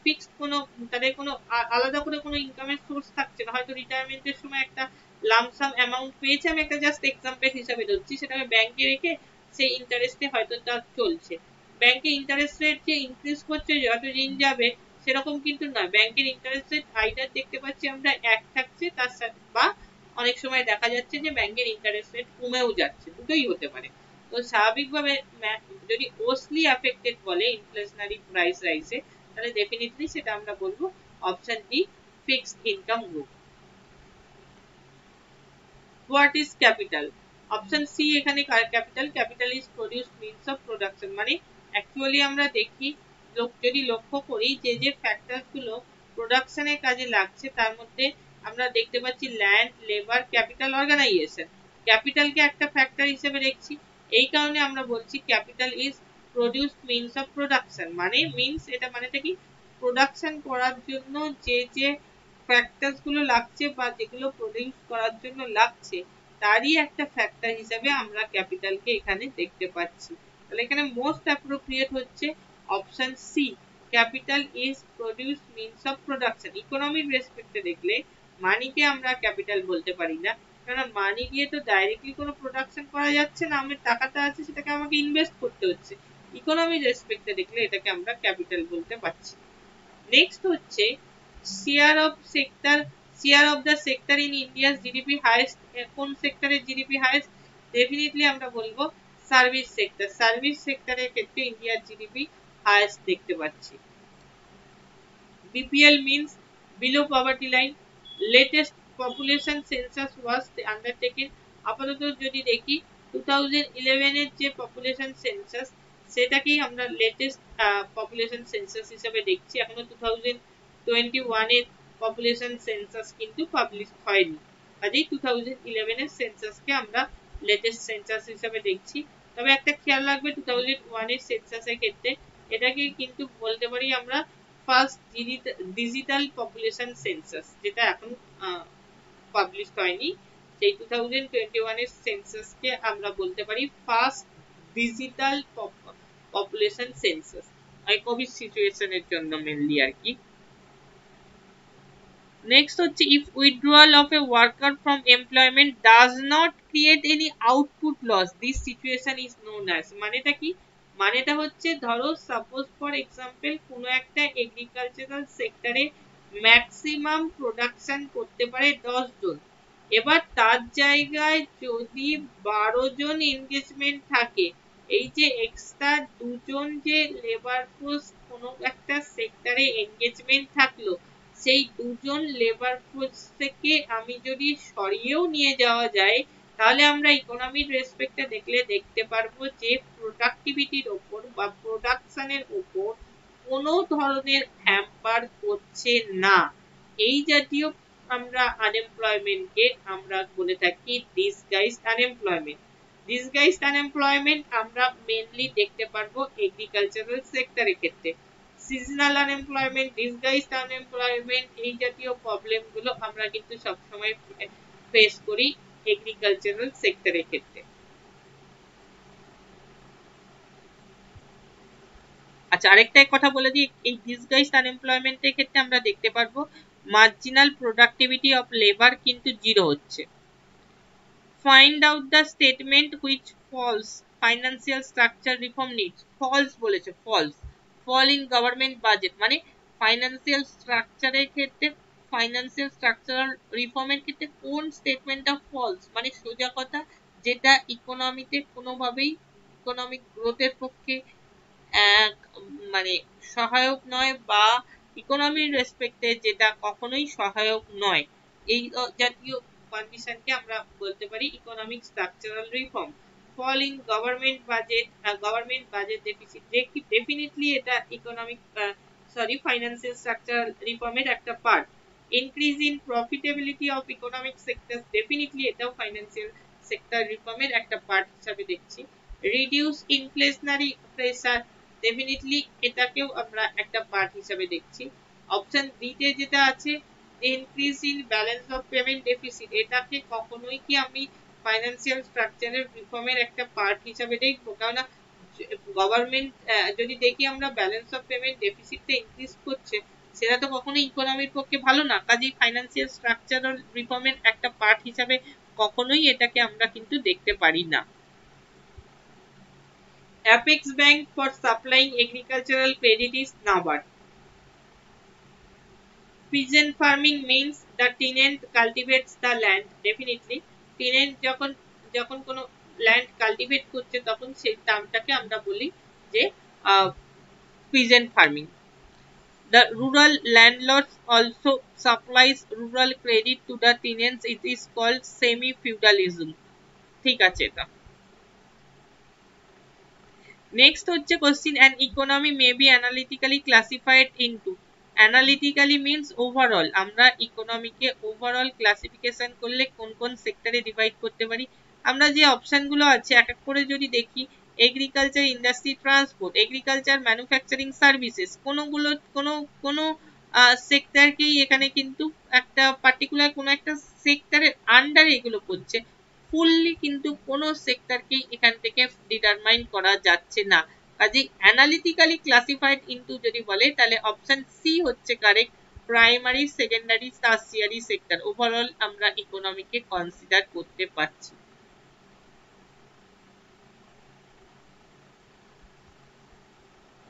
ফিক্সড কোনো তাদের কোনো আলাদা করে কোনো ইনকামের সোর্স থাকছে না, হয়তো রিটায়ারমেন্টের সময় একটা লামসাম অ্যামাউন্ট পেয়েছে, আমি একটা জাস্ট এক্সাম্পল হিসাবে ধরছি, সেটাকে ব্যাংকে রেখে সেই ইন্টারেস্টে হয়তো তার চলছে। ব্যাংকে ইন্টারেস্ট রেট যে ইনক্রিজ করছে যত দিন যাবে সেরকম কিন্তু নয়, ব্যাংকের ইন্টারেস্ট রেট আইদার দেখতে পাচ্ছি আমরা এক থাকছে তার সাথে, বা অনেক সময় দেখা যাচ্ছে যে ব্যাংকের ইন্টারেস্ট রেট কমেও যাচ্ছে, দুটোই হতে পারে। তো স্বাভাবিকভাবে যদি মোস্টলি অ্যাফেক্টেড বলে ইনফ্লেশনারি প্রাইস রাইজে, তাহলে ডেফিনেটলি সেটা আমরা বলবো option D, fixed income group. What is capital? Option C এখানে capital, capital is produce means of production, মানে অ্যাকচুয়ালি আমরা দেখি যদি লক্ষ্য করি যে যে ফ্যাক্টরস গুলো প্রোডাকশনের কাজে লাগছে তার মধ্যে আমরা দেখতে পাচ্ছি ল্যান্ড, লেবার, ক্যাপিটাল, অর্গানাইজেশন। ক্যাপিটালকে একটা ফ্যাক্টর হিসেবে দেখছি, এই কারণে আমরা বলছি capital is produce means of production, মানে মিনস এটা মানেটা কি, প্রোডাকশন করার জন্য যে যে ফ্যাক্টরস গুলো লাগছে বা যেগুলো প্রডিউস করার জন্য লাগছে তারই একটা ফ্যাক্টর হিসেবে আমরা ক্যাপিটালকে এখানে দেখতে পাচ্ছি। তাহলে এখানে মোস্ট অ্যাপ্রোপ্রিয়েট হচ্ছে option C, capital is produce means of production. Economic রেসপেক্টে দেখলে মানিকে আমরা ক্যাপিটাল বলতে পারি না, কারণ মানি দিয়ে তো ডাইরেক্টলি কোনো প্রোডাকশন করা যাচ্ছে না, আমার টাকাটা আছে সেটাকে আমাকে ইনভেস্ট করতে হচ্ছে। ইকোনমিক রেসপেক্টে দেখলে এটাকে আমরা ক্যাপিটাল বলতে পারছি। নেক্সট হচ্ছে share of sector, share of the sector in India's GDP highest, কোন সেক্টরের জিডিপি হাইয়েস্ট, ডেফিনেটলি আমরা বলবো সার্ভিস সেক্টর, সার্ভিস সেক্টরের ক্ষেত্রে ইন্ডিয়ার জিডিপি হাইয়েস্ট দেখতে পাচ্ছি। BPL means below poverty line. Latest population census was undertaken, আপাতত যদি দেখি 2011 এর যে পপুলেশন সেন্সাস সেটাকেই আমরা লেটেস্ট পপুলেশন সেন্সাস হিসেবে দেখছি, এখনো 2021 এর পপুলেশন সেন্সাস কিন্তু পাবলিশ হয়নি, কাজেই 2011 এর সেন্সাসকে আমরা লেটেস্ট সেন্সাস হিসেবে দেখছি। তবে একটা খেয়াল রাখবে 2001 এর সেন্সাসের ক্ষেত্রে এটাকে কিন্তু বলতে পারি আমরা ফার্স্ট ডিজিটাল পপুলেশন সেন্সাস, যেটা এখন পাবলিশ হয়নি, সেই 2021 এর সেন্সাসকে আমরা বলতে পারি first digital population census, Covid সিচুয়েশনের জন্য মেনলি আর কি। নেক্সট হচ্ছে if withdrawal of a worker from employment does not create any output loss, this situation is known as, মানেটা কি, মানেটা হচ্ছে ধরো সাপোজ ফর এক্সাম্পল কোনো একটা এগ্রিকালচারাল সেক্টরে ম্যাক্সিমাম প্রোডাকশন করতে পারে 10 জন, এবার তার জায়গায় যদি 12 জন এনগেজমেন্ট থাকে, এই যে এক্সট্রা দুজন যে লেবার ফোর্স কোনো একটা সেক্টরে এনগেজমেন্ট থাকলো, সেই দুজন লেবার ফোর্স থেকে আমি যদি সরিয়েও নিয়ে যাওয়া যায়, তাহলে আমরা ইকোনমিক রেসপেক্টে দেখলে দেখতে পারবো যে প্রোডাক্টিভিটির ওপর বা প্রোডাকশনের ওপর কোনো ধরনের হ্যাম্পার করছে না। এই জাতীয় আমরা আনএমপ্লয়মেন্টকে আমরা বলে থাকি ডিসগাইজড আনএমপ্লয়মেন্ট। ডিসগাইজড আনএমপ্লয়মেন্ট আমরা মেনলি দেখতে পারবো এগ্রিকালচারাল সেক্টরের ক্ষেত্রে। সিজনাল আনএমপ্লয়মেন্ট, ডিসগাইজড আনএমপ্লয়মেন্ট, এই জাতীয় প্রবলেম গুলো আমরা কিন্তু সবসময় ফেস করি এগ্রিকালচারাল সেক্টরের ক্ষেত্রে। আচ্ছা, আচ্ছা, আরেকটা কথা বলে দিই, এই ডিসগাইজড আনএমপ্লয়মেন্টের ক্ষেত্রে আমরা দেখতে পারবো মার্জিনাল প্রোডাক্টিভিটি অফ লেবার কিন্তু 0 হচ্ছে। Find out the statement which false financial structure reform needs. False বলেছে, false, fall in government budget, মানে ফাইন্যান্সিয়াল স্ট্রাকচারের ক্ষেত্রে, ফাইন্যান্সিয়াল স্ট্রাকচারাল রিফর্মের ক্ষেত্রে কোন স্টেটমেন্টটা ফলস, মানে সোজা কথা যেটা ইকোনমিতে কোনোভাবেই ইকোনমিক গ্রোথের পক্ষে মানে সহায়ক নয়, বা ইকোনমির রেসপেক্টে যেটা কখনোই সহায়ক নয়, এই জাতীয় কন্ডিশনকে আমরা বলতে পারি economic structural reform. Fall in government budget deficit, definitely এটা ইকোনমিক ফাইন্যান্সিয়াল স্ট্রাকচারাল রিফর্মের একটা part. Increase in profitability of economic sector, definitely এটাও ফাইন্যান্সিয়াল সেক্টর রিফর্মের একটা পার্ট হিসাবে দেখছি। রিডিউস ইনফ্লেশনারি প্রেসার, ডেফিনেটলি এটাকেও আমরা একটা পার্ট হিসাবে দেখছি। অপশন বি তে যেটা আছে increase in balance of payment deficit, এটাকে কখনোই কি আমি ফাইন্যান্সিয়াল স্ট্রাকচারের রিফর্মের একটা পার্ট হিসাবে দেখবো? কারণ গভর্নমেন্ট যদি দেখি আমরা ব্যালেন্স অফ পেমেন্ট ডেফিসিটটা ইনক্রিজ করছে, সেটা তো কখনোই ইকোনমির পক্ষে ভালো না। কাজেই ফাইন্যান্সিয়াল স্ট্রাকচারাল রিফর্মের একটা পার্ট হিসাবে কখনোই এটাকে আমরা কিন্তু দেখতে পারি না। Apex Bank for supplying agricultural credit is NABARD. Pigeon farming means the tenant cultivates the land. Definitely, tenant যখন কোনো land cultivate করছে তখন সেই টার্মটাকে আমরা বলি যে pigeon farming. The rural landlords also supplies rural credit to the tenants. It is called semi-feudalism. ঠিক আছে এটা। নেক্সট হচ্ছে question, an economy may be analytically classified into. Analytically means overall, আমরা ইকোনমিকে ওভারঅল ক্লাসিফিকেশন করলে কোন কোন সেক্টরে ডিভাইড করতে পারি। আমরা যে অপশনগুলো আছে এক এক করে যদি দেখি, agriculture, industry, transport, agriculture, manufacturing, services, কোনো সেক্টরকেই এখানে কিন্তু একটা পার্টিকুলার কোনো একটা সেক্টরের আন্ডারে এগুলো পড়ছে, ফুললি কিন্তু কোনো সেক্টরকেই এখান থেকে ডিটারমাইন করা যাচ্ছে না। কাজেই অ্যানালিটিক্যালি ক্লাসিফাইড ইনটু যদি বলে তাহলে অপশন সি হচ্ছে correct, primary, secondary, tertiary sector overall আমরা ইকোনমিকে কনসিডার করতে পারছি।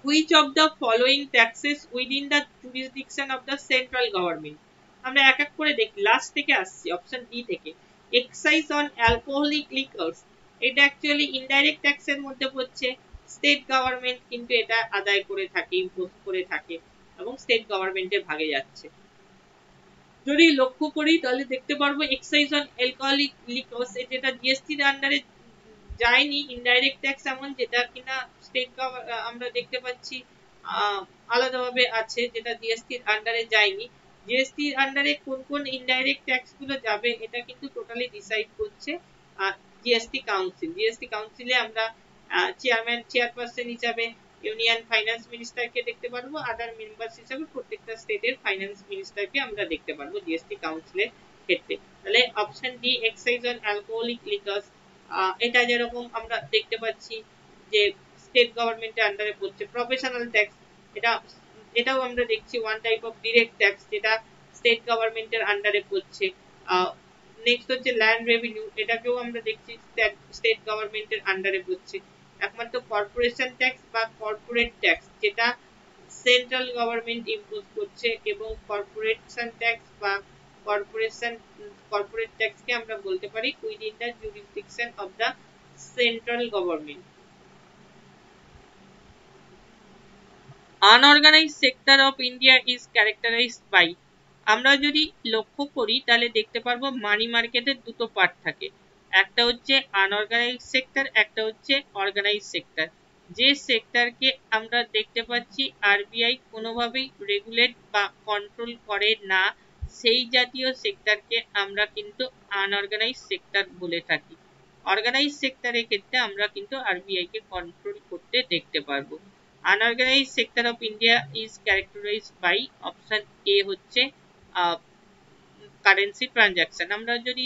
Which of the following taxes within the jurisdiction of the central government? আমরা এক এক করে দেখি, লাস্ট থেকে আসছি অপশন ডি থেকে। এক্সাইজ অন অ্যালকোহলিক লিকার্স, এটা অ্যাকচুয়ালি ইনডাইরেক্ট ট্যাক্সের মধ্যে পড়ছে। স্টেট গভর্নমেন্ট কিন্তু এটা আদায় করে থাকে, ইম্পোজ করে থাকে এবং স্টেট গভর্নমেন্টের ভাগে যাচ্ছে। যদি লক্ষ্য করি তাহলে দেখতে পারবো এক্সাইজ অন অ্যালকোহলিক লিকার্স, যেটা জিএসটির আন্ডারে যায়নি, ইনডাইরেক্ট ট্যাক্স এমন যেটা কিনা স্টেট আমরা দেখতে পাচ্ছি আলাদাভাবে আছে, যেটা জিএসটির আন্ডারে যায়নি। জিএসটির আন্ডারে কোন কোন ইনডাইরেক্ট ট্যাক্স গুলো যাবে এটা কিন্তু টোটালি ডিসাইড করছে জিএসটি কাউন্সিল। জিএসটি কাউন্সিলে আমরা চেয়ারপারসন হিসাবে ইউনিয়ন ফাইন্যান্স মিনিস্টারকে দেখতে পারবো, আদার মেম্বার্স হিসাবে প্রত্যেকটা স্টেটের ফাইন্যান্স মিনিস্টারকে আমরা দেখতে পারবো জিএসটি কাউন্সিলের ক্ষেত্রে। তাহলে option D excise on alcoholic liquors, এটা যেরকম আমরা দেখতে পাচ্ছি যে স্টেট গভর্নমেন্টের আন্ডারে পড়ছে। প্রফেশনাল ট্যাক্স, এটাও আমরা দেখছি one type of direct tax, যেটা স্টেট গভর্নমেন্টের আন্ডারে পড়ছে। নেক্সট হচ্ছে ল্যান্ড রেভিনিউ, এটাকেও আমরা দেখছি স্টেট গভর্নমেন্টের আন্ডারে পড়ছে। একমাত্র কর্পোরেশন ট্যাক্স বা কর্পোরেট ট্যাক্স যেটা সেন্ট্রাল গভর্নমেন্ট ইম্পোজ করছে, এবং কর্পোরেশন ট্যাক্স বা কর্পোরেট ট্যাক্সকে আমরা বলতে পারি within the jurisdiction of the central government. Unorganised sector of India is characterised by, আমরা যদি লক্ষ্য করি তাহলে দেখতে পারবো মানি মার্কেটের দুটো পার্ট থাকে, একটা হচ্ছে আনঅর্গানাইজড সেক্টর, একটা হচ্ছে অর্গানাইজড সেক্টর। যে সেক্টরকে আমরা দেখতে পাচ্ছি আরবিআই কোনোভাবেই রেগুলেট বা কন্ট্রোল করে না, সেই জাতীয় সেক্টরকে আমরা কিন্তু আনঅর্গানাইজড সেক্টর বলে থাকি। অর্গানাইজড সেক্টরের ক্ষেত্রে আমরা কিন্তু আরবিআই কে কন্ট্রোল করতে দেখতে পারবো। Unorganised sector of India is characterised by, option A হচ্ছে কারেন্সি ট্রানজাকশন। আমরা যদি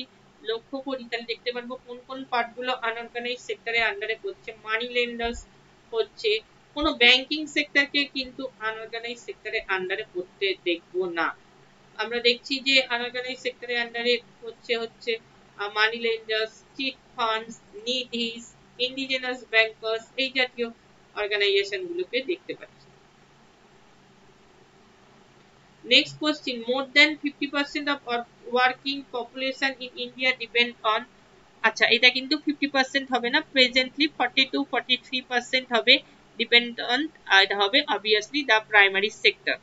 লক্ষ্য করি তাহলে দেখতে পারবো কোন কোন পার্টগুলো আনঅর্গানাইজড সেক্টরের আন্ডারে পড়ছে। মানি লেন্ডার্স হচ্ছে, কোনো ব্যাংকিং সেক্টরকে কিন্তু আনঅর্গানাইজ সেক্টরের আন্ডারে পড়তে দেখবো না। আমরা দেখছি যে আনঅর্গানাইজ সেক্টরের আন্ডারে হচ্ছে money lenders, chit funds, nidhis, indigenous bankers, এই জাতীয় অর্গানাইজেশন গুলোকে দেখতে পাচ্ছি। Next question, more than 50% of working population in India depend on, আচ্ছা এটা কিন্তু 50% হবে না, প্রেজেন্টলি 40 to 43% হবে ডিপেন্ড অন, এটা হবে obviously the primary sector.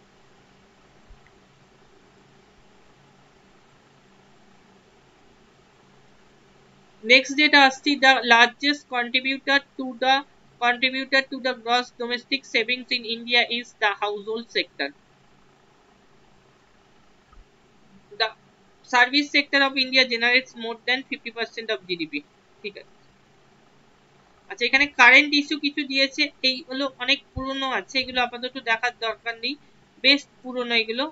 Next যেটা আসছি, the largest contributor to the gross domestic savings in India is the household sector. The service sector of India generates more than 50% of GDP. ঠিক আছে, আচ্ছা এখানে current issue কিছু দিয়েছে, এইগুলো অনেক পুরনো আছে, এগুলো আপাতত দেখার দরকার নেই, বেশ পুরনো এগুলো।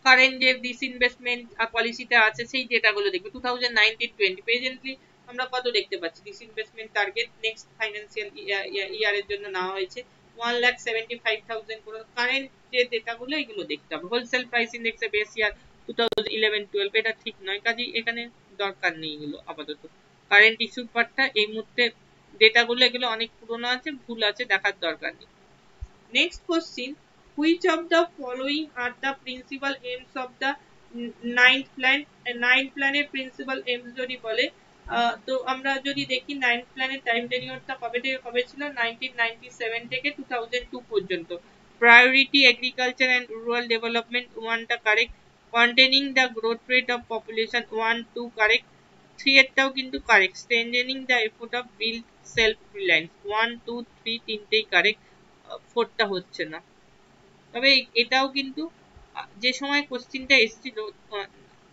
কারেন্ট যে ডিসইনভেস্টমেন্ট পলিসিতে আছে সেই ডেটাগুলো দেখবে 2019-20 প্রেজেন্টলি আমরা কত দেখতে পাচ্ছি, ডিসইনভেস্টমেন্ট টার্গেট নেক্সট ফাইন্যান্সিয়াল ইয়ারের জন্য নেওয়া হয়েছে 1,75,000 করোড়। কারেন্ট যে ডেটাগুলো এগুলো দেখতে হবে। হোলসেল প্রাইস ইন্ডেক্সে বেস ইয়ার 2011-12 এটা ঠিক নয়, কাজেই এখানে দরকার নেই এগুলো আপাতত। কারেন্ট ইস্যুর পার্টটা এই মুহূর্তে ডেটাগুলো এগুলো অনেক পুরনো আছে, ভুল আছে, দেখার দরকার নেই। Next question, which of the following are the principal aims of the ninth plan? ninth plan এর principal aims যদি বলে, তো আমরা যদি দেখি ninth plan এর টাইম টেনিউরটা কবে থেকে কবে ছিল, 1997 থেকে 2002 পর্যন্ত। Priority agriculture and rural development, ওয়ানটা correct. Containing the growth rate of population, 1-2 correct. 3 এরটাও কিন্তু correct. Strengthening the effort of build self reliance, 1-2-3 তিনটেই কারেক্ট, 4টা হচ্ছে না। তবে এটাও কিন্তু যে সময় কোশ্চিনটা এসেছিল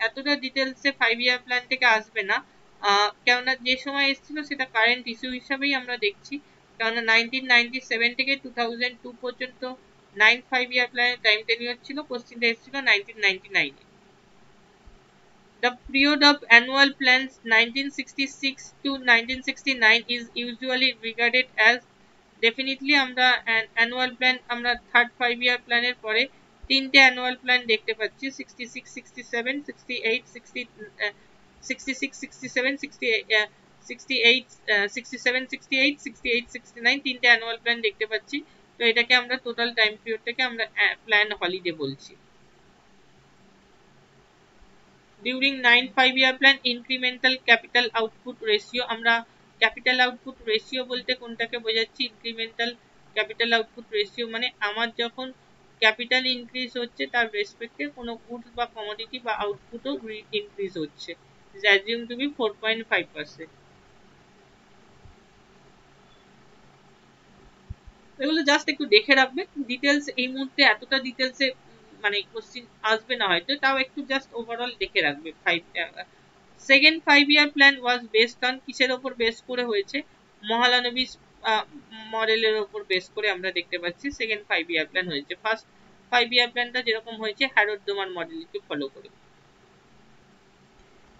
এতটা ডিটেলসে 5 ইয়ার প্ল্যান থেকে আসবে না, কেননা যে সময় এসেছিল সেটা কারেন্ট ইস্যু হিসাবেই আমরা দেখছি, কেননা 1997 থেকে 2002 পর্যন্ত 5 ইয়ার প্ল্যানের টাইম টেনিউর ছিল, কোশ্চিনটা এসেছিল 1999 এ। The period of annual plans 1966 to 1969 is usually regarded as, definitely আমরা অ্যানুয়াল প্ল্যান আমরা থার্ড 5 ইয়ার প্ল্যানের পরে তিনটে অ্যানুয়াল প্ল্যান দেখতে পাচ্ছি, 66, 67, 68, 66, 67, 68, 67, 68, 68, 69 তিনটে অ্যানুয়াল প্ল্যান দেখতে পাচ্ছি। তো এটাকে আমরা টোটাল টাইম পিরিয়ডটাকে আমরা প্ল্যান হলিডে বলছি। During 5 year plan incremental capital output ratio, আমরা ক্যাপিটাল আউটপুট রেশিও বলতে কোনটাকে বোঝাচ্ছি, ইনক্রিমেন্টাল ক্যাপিটাল আউটপুট রেশিও মানে আমার যখন ক্যাপিটাল ইনক্রিজ হচ্ছে তার রেসপেক্টে কোনো গুডস বা কমোডিটি বা আউটপুটও ইনক্রিজ হচ্ছে, অ্যাজিউম টু বি 4.5%। এগুলো জাস্ট একটু দেখে রাখবে, ডিটেলস এই মুহূর্তে এতটা ডিটেলসে মানে কোশ্চিন আসবে না হয়তো, তাও একটু জাস্ট ওভারঅল দেখে রাখবে। Second 5 year plan was based on, কিসের ওপর বেস করে হয়েছে, মহালানবিস মডেলের ওপর বেস করে আমরা দেখতে পাচ্ছি সেকেন্ড 5 ইয়ার প্ল্যান হয়েছে। ফার্স্ট 5 ইয়ার প্ল্যানটা যেরকম হয়েছে হ্যারোড ডোমান মডেলকে ফলো করে।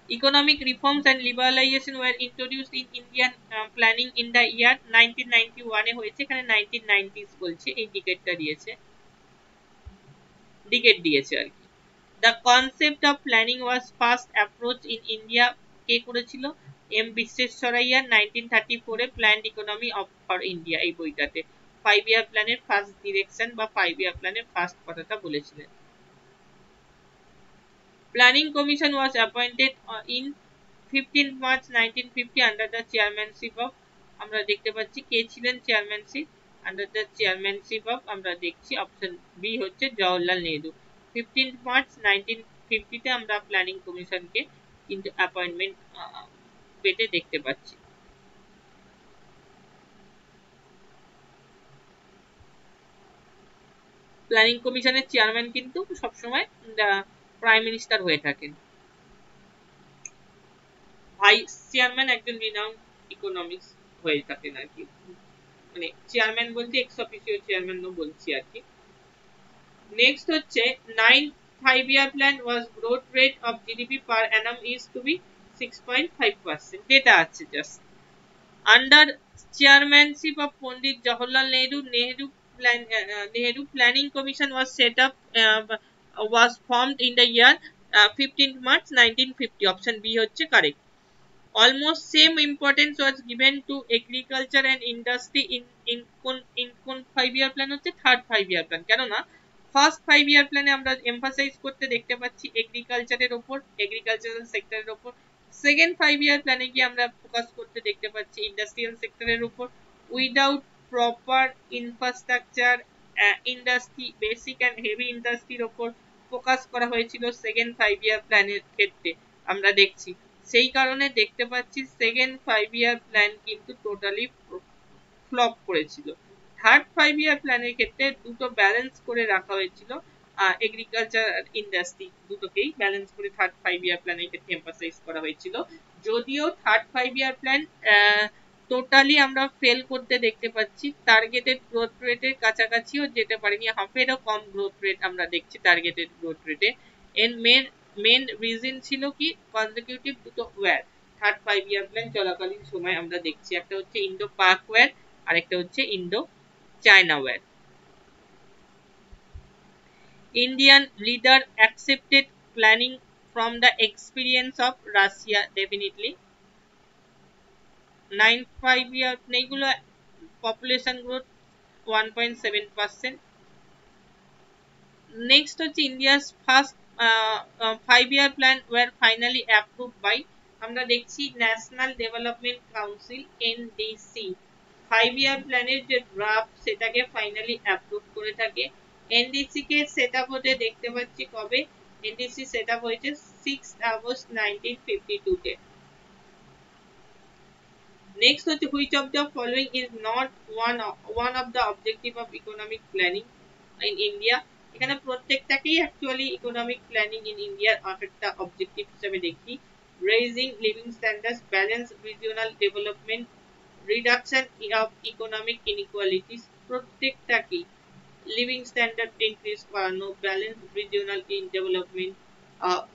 Economic reforms and liberalization were introduced in Indian planning in the year 1991 এ হয়েছে, এখানে 1990s বলছে, এই ডিকেটটা দিয়েছে, ডিকেট দিয়েছে আর কি। The concept of planning was first approached in India, কে করেছিল, এম বিশ্বেশ্বরাইয়া 1934 এ planned economy of for India এই বইটাতে 5 ইয়ার প্ল্যানের ফার্স্ট ডিরেকশন বা 5 ইয়ার প্ল্যানের ফার্স্ট কথাটা বলেছিলেন। Planning Commission was appointed in 15 March 1950 under the chairmanship of, আমরা দেখতে পাচ্ছি কে ছিলেন chairmanship, under the chairmanship of, আমরা দেখছি অপশন বি হচ্ছে জওহরলাল নেহরু। 15 মার্চ 1950 তে আমরা প্ল্যানিং কমিশনকে কিন্তু অ্যাপয়েন্টমেন্ট পেতে দেখতে পাচ্ছি। প্ল্যানিং কমিশনের চেয়ারম্যান কিন্তু সবসময় প্রাইম মিনিস্টার হয়ে থাকেন, ভাইস চেয়ারম্যান একজন রিনাউন্ড ইকোনমিক্স হয়ে থাকেন আর কি, মানে চেয়ারম্যান বলতে এক্স অফিসিও চেয়ারম্যান বলছি আর কি। নেক্সট হচ্ছে 9 5 year plan was growth rate of GDP per annum is to be 6.5%. Data আছে just. Under chairmanship of Pandit Jawaharlal Nehru, Nehru Planning Commission was set up, was formed in the year 15th March 1950. Option B হচ্ছে correct. Almost same importance was given to agriculture and industry in কোন 5 year plan হচ্ছে third 5 year plan। কেননা first 5 year plan এ আমরা emphasise করতে দেখতে পাচ্ছি এগ্রিকালচারের ওপর, agricultural সেক্টরের ওপর। সেকেন্ড 5 year plan এ গিয়ে আমরা ফোকাস করতে দেখতে পাচ্ছি ইন্ডাস্ট্রিয়াল সেক্টরের উপর। Without proper infrastructure industry, basic and heavy ইন্ডাস্ট্রির ওপর ফোকাস করা হয়েছিল সেকেন্ড 5 year প্ল্যানের ক্ষেত্রে আমরা দেখছি। সেই কারণে দেখতে পাচ্ছি সেকেন্ড 5 year প্ল্যান কিন্তু টোটালি ফ্লপ করেছিল। থার্ড 5 year প্ল্যানের ক্ষেত্রে দুটো ব্যালেন্স করে রাখা হয়েছিল, এগ্রিকালচার আর ইন্ডাস্ট্রি দুটোকেই ব্যালেন্স করে থার্ড 5 year প্ল্যানের ক্ষেত্রে এমফাসাইজ করা হয়েছিল। যদিও থার্ড 5 year প্ল্যান টোটালি আমরা ফেল করতে দেখতে পাচ্ছি, টার্গেটেড গ্রোথ রেটের কাছাকাছিও যেতে পারেনি, হাফেরও কম গ্রোথ রেট আমরা দেখছি টার্গেটেড গ্রোথ রেটে। এর মেন রিজন ছিল কি কনজিকিউটিভ দুটো ওয়্যার থার্ড 5 year প্ল্যান চলাকালীন সময় আমরা দেখছি, একটা হচ্ছে ইন্ডো পাক ওয়্যার আর একটা হচ্ছে Indo China war. Indian leader accepted planning from the experience of Russia, definitely. 9 5 year এইগুলো পপুলেশন গ্রোথ 1.7%। নেক্সট হচ্ছে India's first 5 year plan were finally approved by, আমরা দেখছি National Development Council NDC. 5 year প্ল্যানের যে draft সেটাকে finally approve করে থাকে। NDC কে set up হতে দেখতে পাচ্ছি কবে, এনডিসি সেট আপ হয়েছে 6 আগস্ট 1952 তে। নেক্সট হচ্ছে which of the following is not one of the objective of economic planning in India. এখানে প্রত্যেকটাকেই অ্যাকচুয়ালি ইকোনমিক প্ল্যানিং ইন ইন্ডিয়ার একটা অবজেক্টিভ হিসেবে দেখি। Raising living standards, balance regional development, reduction of economic inequalities, প্রত্যেকটাকেই living standard increase করানো, balance regional development,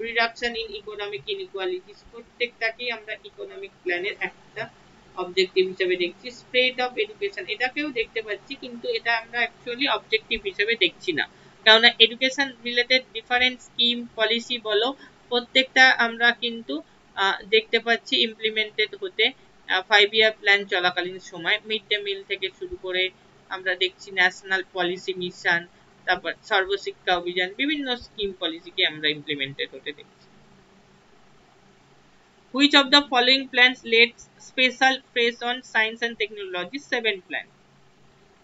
reduction in economic inequalities, প্রত্যেকটাকেই আমরা ইকোনমিক প্ল্যানের একটা অবজেক্টিভ হিসেবে দেখছি। স্প্রেড অফ এডুকেশন, এটাকেও দেখতে পাচ্ছি কিন্তু এটা আমরা অ্যাকচুয়ালি অবজেক্টিভ হিসেবে দেখছি না, কারণ education related different scheme policy বলো প্রত্যেকটা আমরা কিন্তু দেখতে পাচ্ছি ইমপ্লিমেন্টেড হতে 5 year প্ল্যান চলাকালীন সময়। মিড ডে মিল থেকে শুরু করে আমরা দেখছি ন্যাশনাল পলিসি মিশন, তারপর সর্বশিক্ষা অভিযান, বিভিন্ন স্কিম পলিসিকে আমরা ইমপ্লিমেন্টেড হতে দেখছি। Which of the following plans laid special stress on science and technology? 7 plan.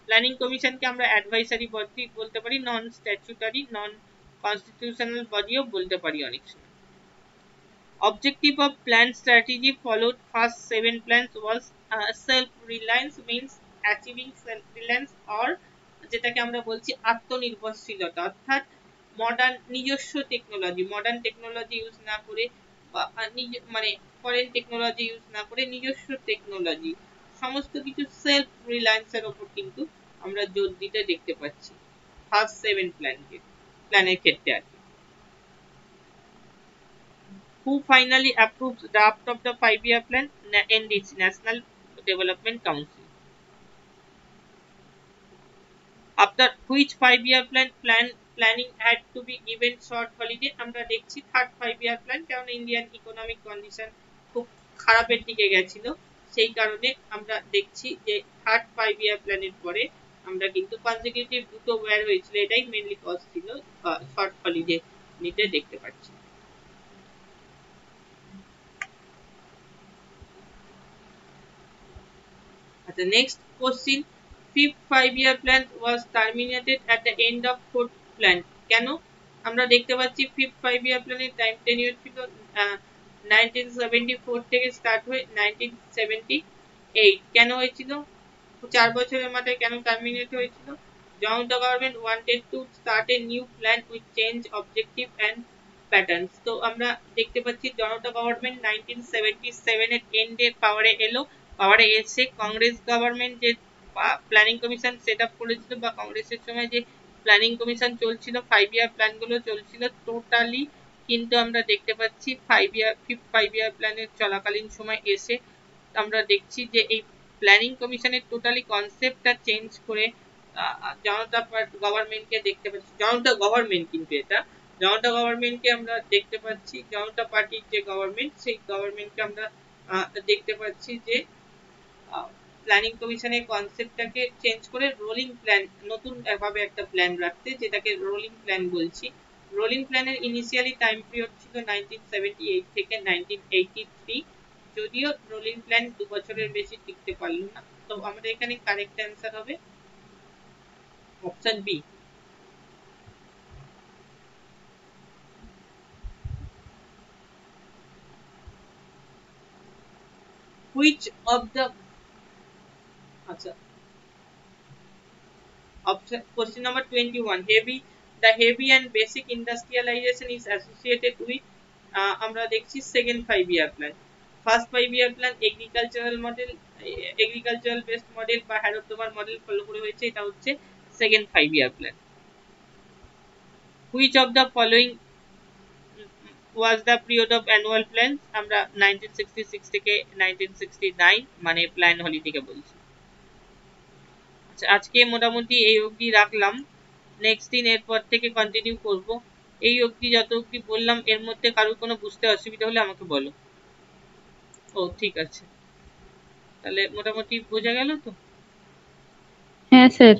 Planning কমিশনকে আমরা অ্যাডভাইসারি বডি বলতে পারি, নন স্ট্যাচুটারি, নন কনস্টিটিউশনাল বডিও বলতে পারি অনেক সময়। Objective of plan strategy followed first 7 plans was self reliance, means achieving self reliance, or যেটাকে আমরা বলছি আত্মনির্ভরশীলতা, অর্থাৎ মডার্ন নিজস্ব টেকনোলজি, মডার্ন টেকনোলজি ইউজ না করে বা মানে ফরেন টেকনোলজি ইউজ না করে নিজস্ব টেকনোলজি, সমস্ত কিছু সেলফ রিলায়েন্সের উপর কিন্তু আমরা জোর দিতে দেখতে পাচ্ছি ফার্স্ট 7 প্ল্যানের ক্ষেত্রে আর কি। Who finally approves draft of the 5 year plan? NDC, National Development Council. After which 5 year planning had to be given short holiday? আমরা দেখছি থার্ড 5 year প্ল্যান, কারণ ইন্ডিয়ান ইকোনমিক কন্ডিশন খুব খারাপের দিকে গেছিল, সেই কারণে আমরা দেখছি যে থার্ড 5 year প্ল্যানের পরে আমরা কিন্তু কনজিকিউটিভ দুটো ওয়্যার হয়েছিল, এটাই মেইনলি কজ ছিল শর্ট হলিডে নিতে দেখতে পাচ্ছি। The next question, fifth 5 year plan was terminated at the end of fourth plan. কেন? আমরা দেখতে পাচ্ছি ফিফথ 5 year প্ল্যানের টাইম টেনিউর ছিল 1974 থেকে স্টার্ট হয়ে 1978। কেন হয়েছিল? 4 বছরের মাথায় কেন টার্মিনেট হয়েছিল? Janata government wanted to start a new plan with change objective and patterns. তো আমরা দেখতে পাচ্ছি জনতা গভর্নমেন্ট 1977 এর এন্ডে পাওয়ারে এলো, পাওয়ারে এসে কংগ্রেস গভর্নমেন্ট যে প্ল্যানিং কমিশন সেট আপ করেছিল বা কংগ্রেসের সময় যে প্ল্যানিং কমিশন চলছিল 5 year প্ল্যানগুলো চলছিল টোটালি কিন্তু আমরা দেখতে পাচ্ছি 5th 5 year প্ল্যানের চলাকালীন সময় এসে আমরা দেখছি যে এই প্ল্যানিং কমিশনের টোটালি কনসেপ্টটা চেঞ্জ করে জনতা গভর্নমেন্টকে দেখতে পাচ্ছি। জনতা গভর্নমেন্ট কিন্তু এটা জনতা গভর্নমেন্টকে আমরা দেখতে পাচ্ছি, জনতা পার্টির যে গভর্নমেন্ট সেই গভর্নমেন্টকে আমরা দেখতে পাচ্ছি যে প্ল্যানিং কমিশনের কনসেপ্টটাকে চেঞ্জ করে রোলিং প্ল্যান, নতুন ভাবে একটা প্ল্যান রাখতে, যেটাকে রোলিং প্ল্যান বলছি। রোলিং প্ল্যানের ইনিশিয়ালি টাইম পিরিয়ড ছিল 1978 থেকে 1983, যদিও রোলিং প্ল্যান 2 বছরের বেশি টিকতে পারল না। তো আমাদের এখানে কারেক্ট অ্যান্সার হবে option B. Which of the আচ্ছা option question number 21, the heavy and basic industrialization is associated with আমরা দেখছি second 5 year plan. First 5 year plan agricultural model, agricultural based model বা হ্যারোডোমার মডেল ফলো করে হয়েছে, এটা হচ্ছে second 5 year plan. Which of the following was the period of annual plans, আমরা 1966 থেকে 1969 মানে প্ল্যান হলিডেকে বলছি। আচ্ছা আজকে মোটামুটি এই অবধি রাখলাম, নেক্সট দিন এরপর থেকে কন্টিনিউ করব। এই অবধি যত অবধি বললাম এর মধ্যে কারোর কোনো বুঝতে অসুবিধা হলে আমাকে বলো। ও ঠিক আছে, তাহলে মোটামুটি বোঝা গেল তো? হ্যাঁ স্যার।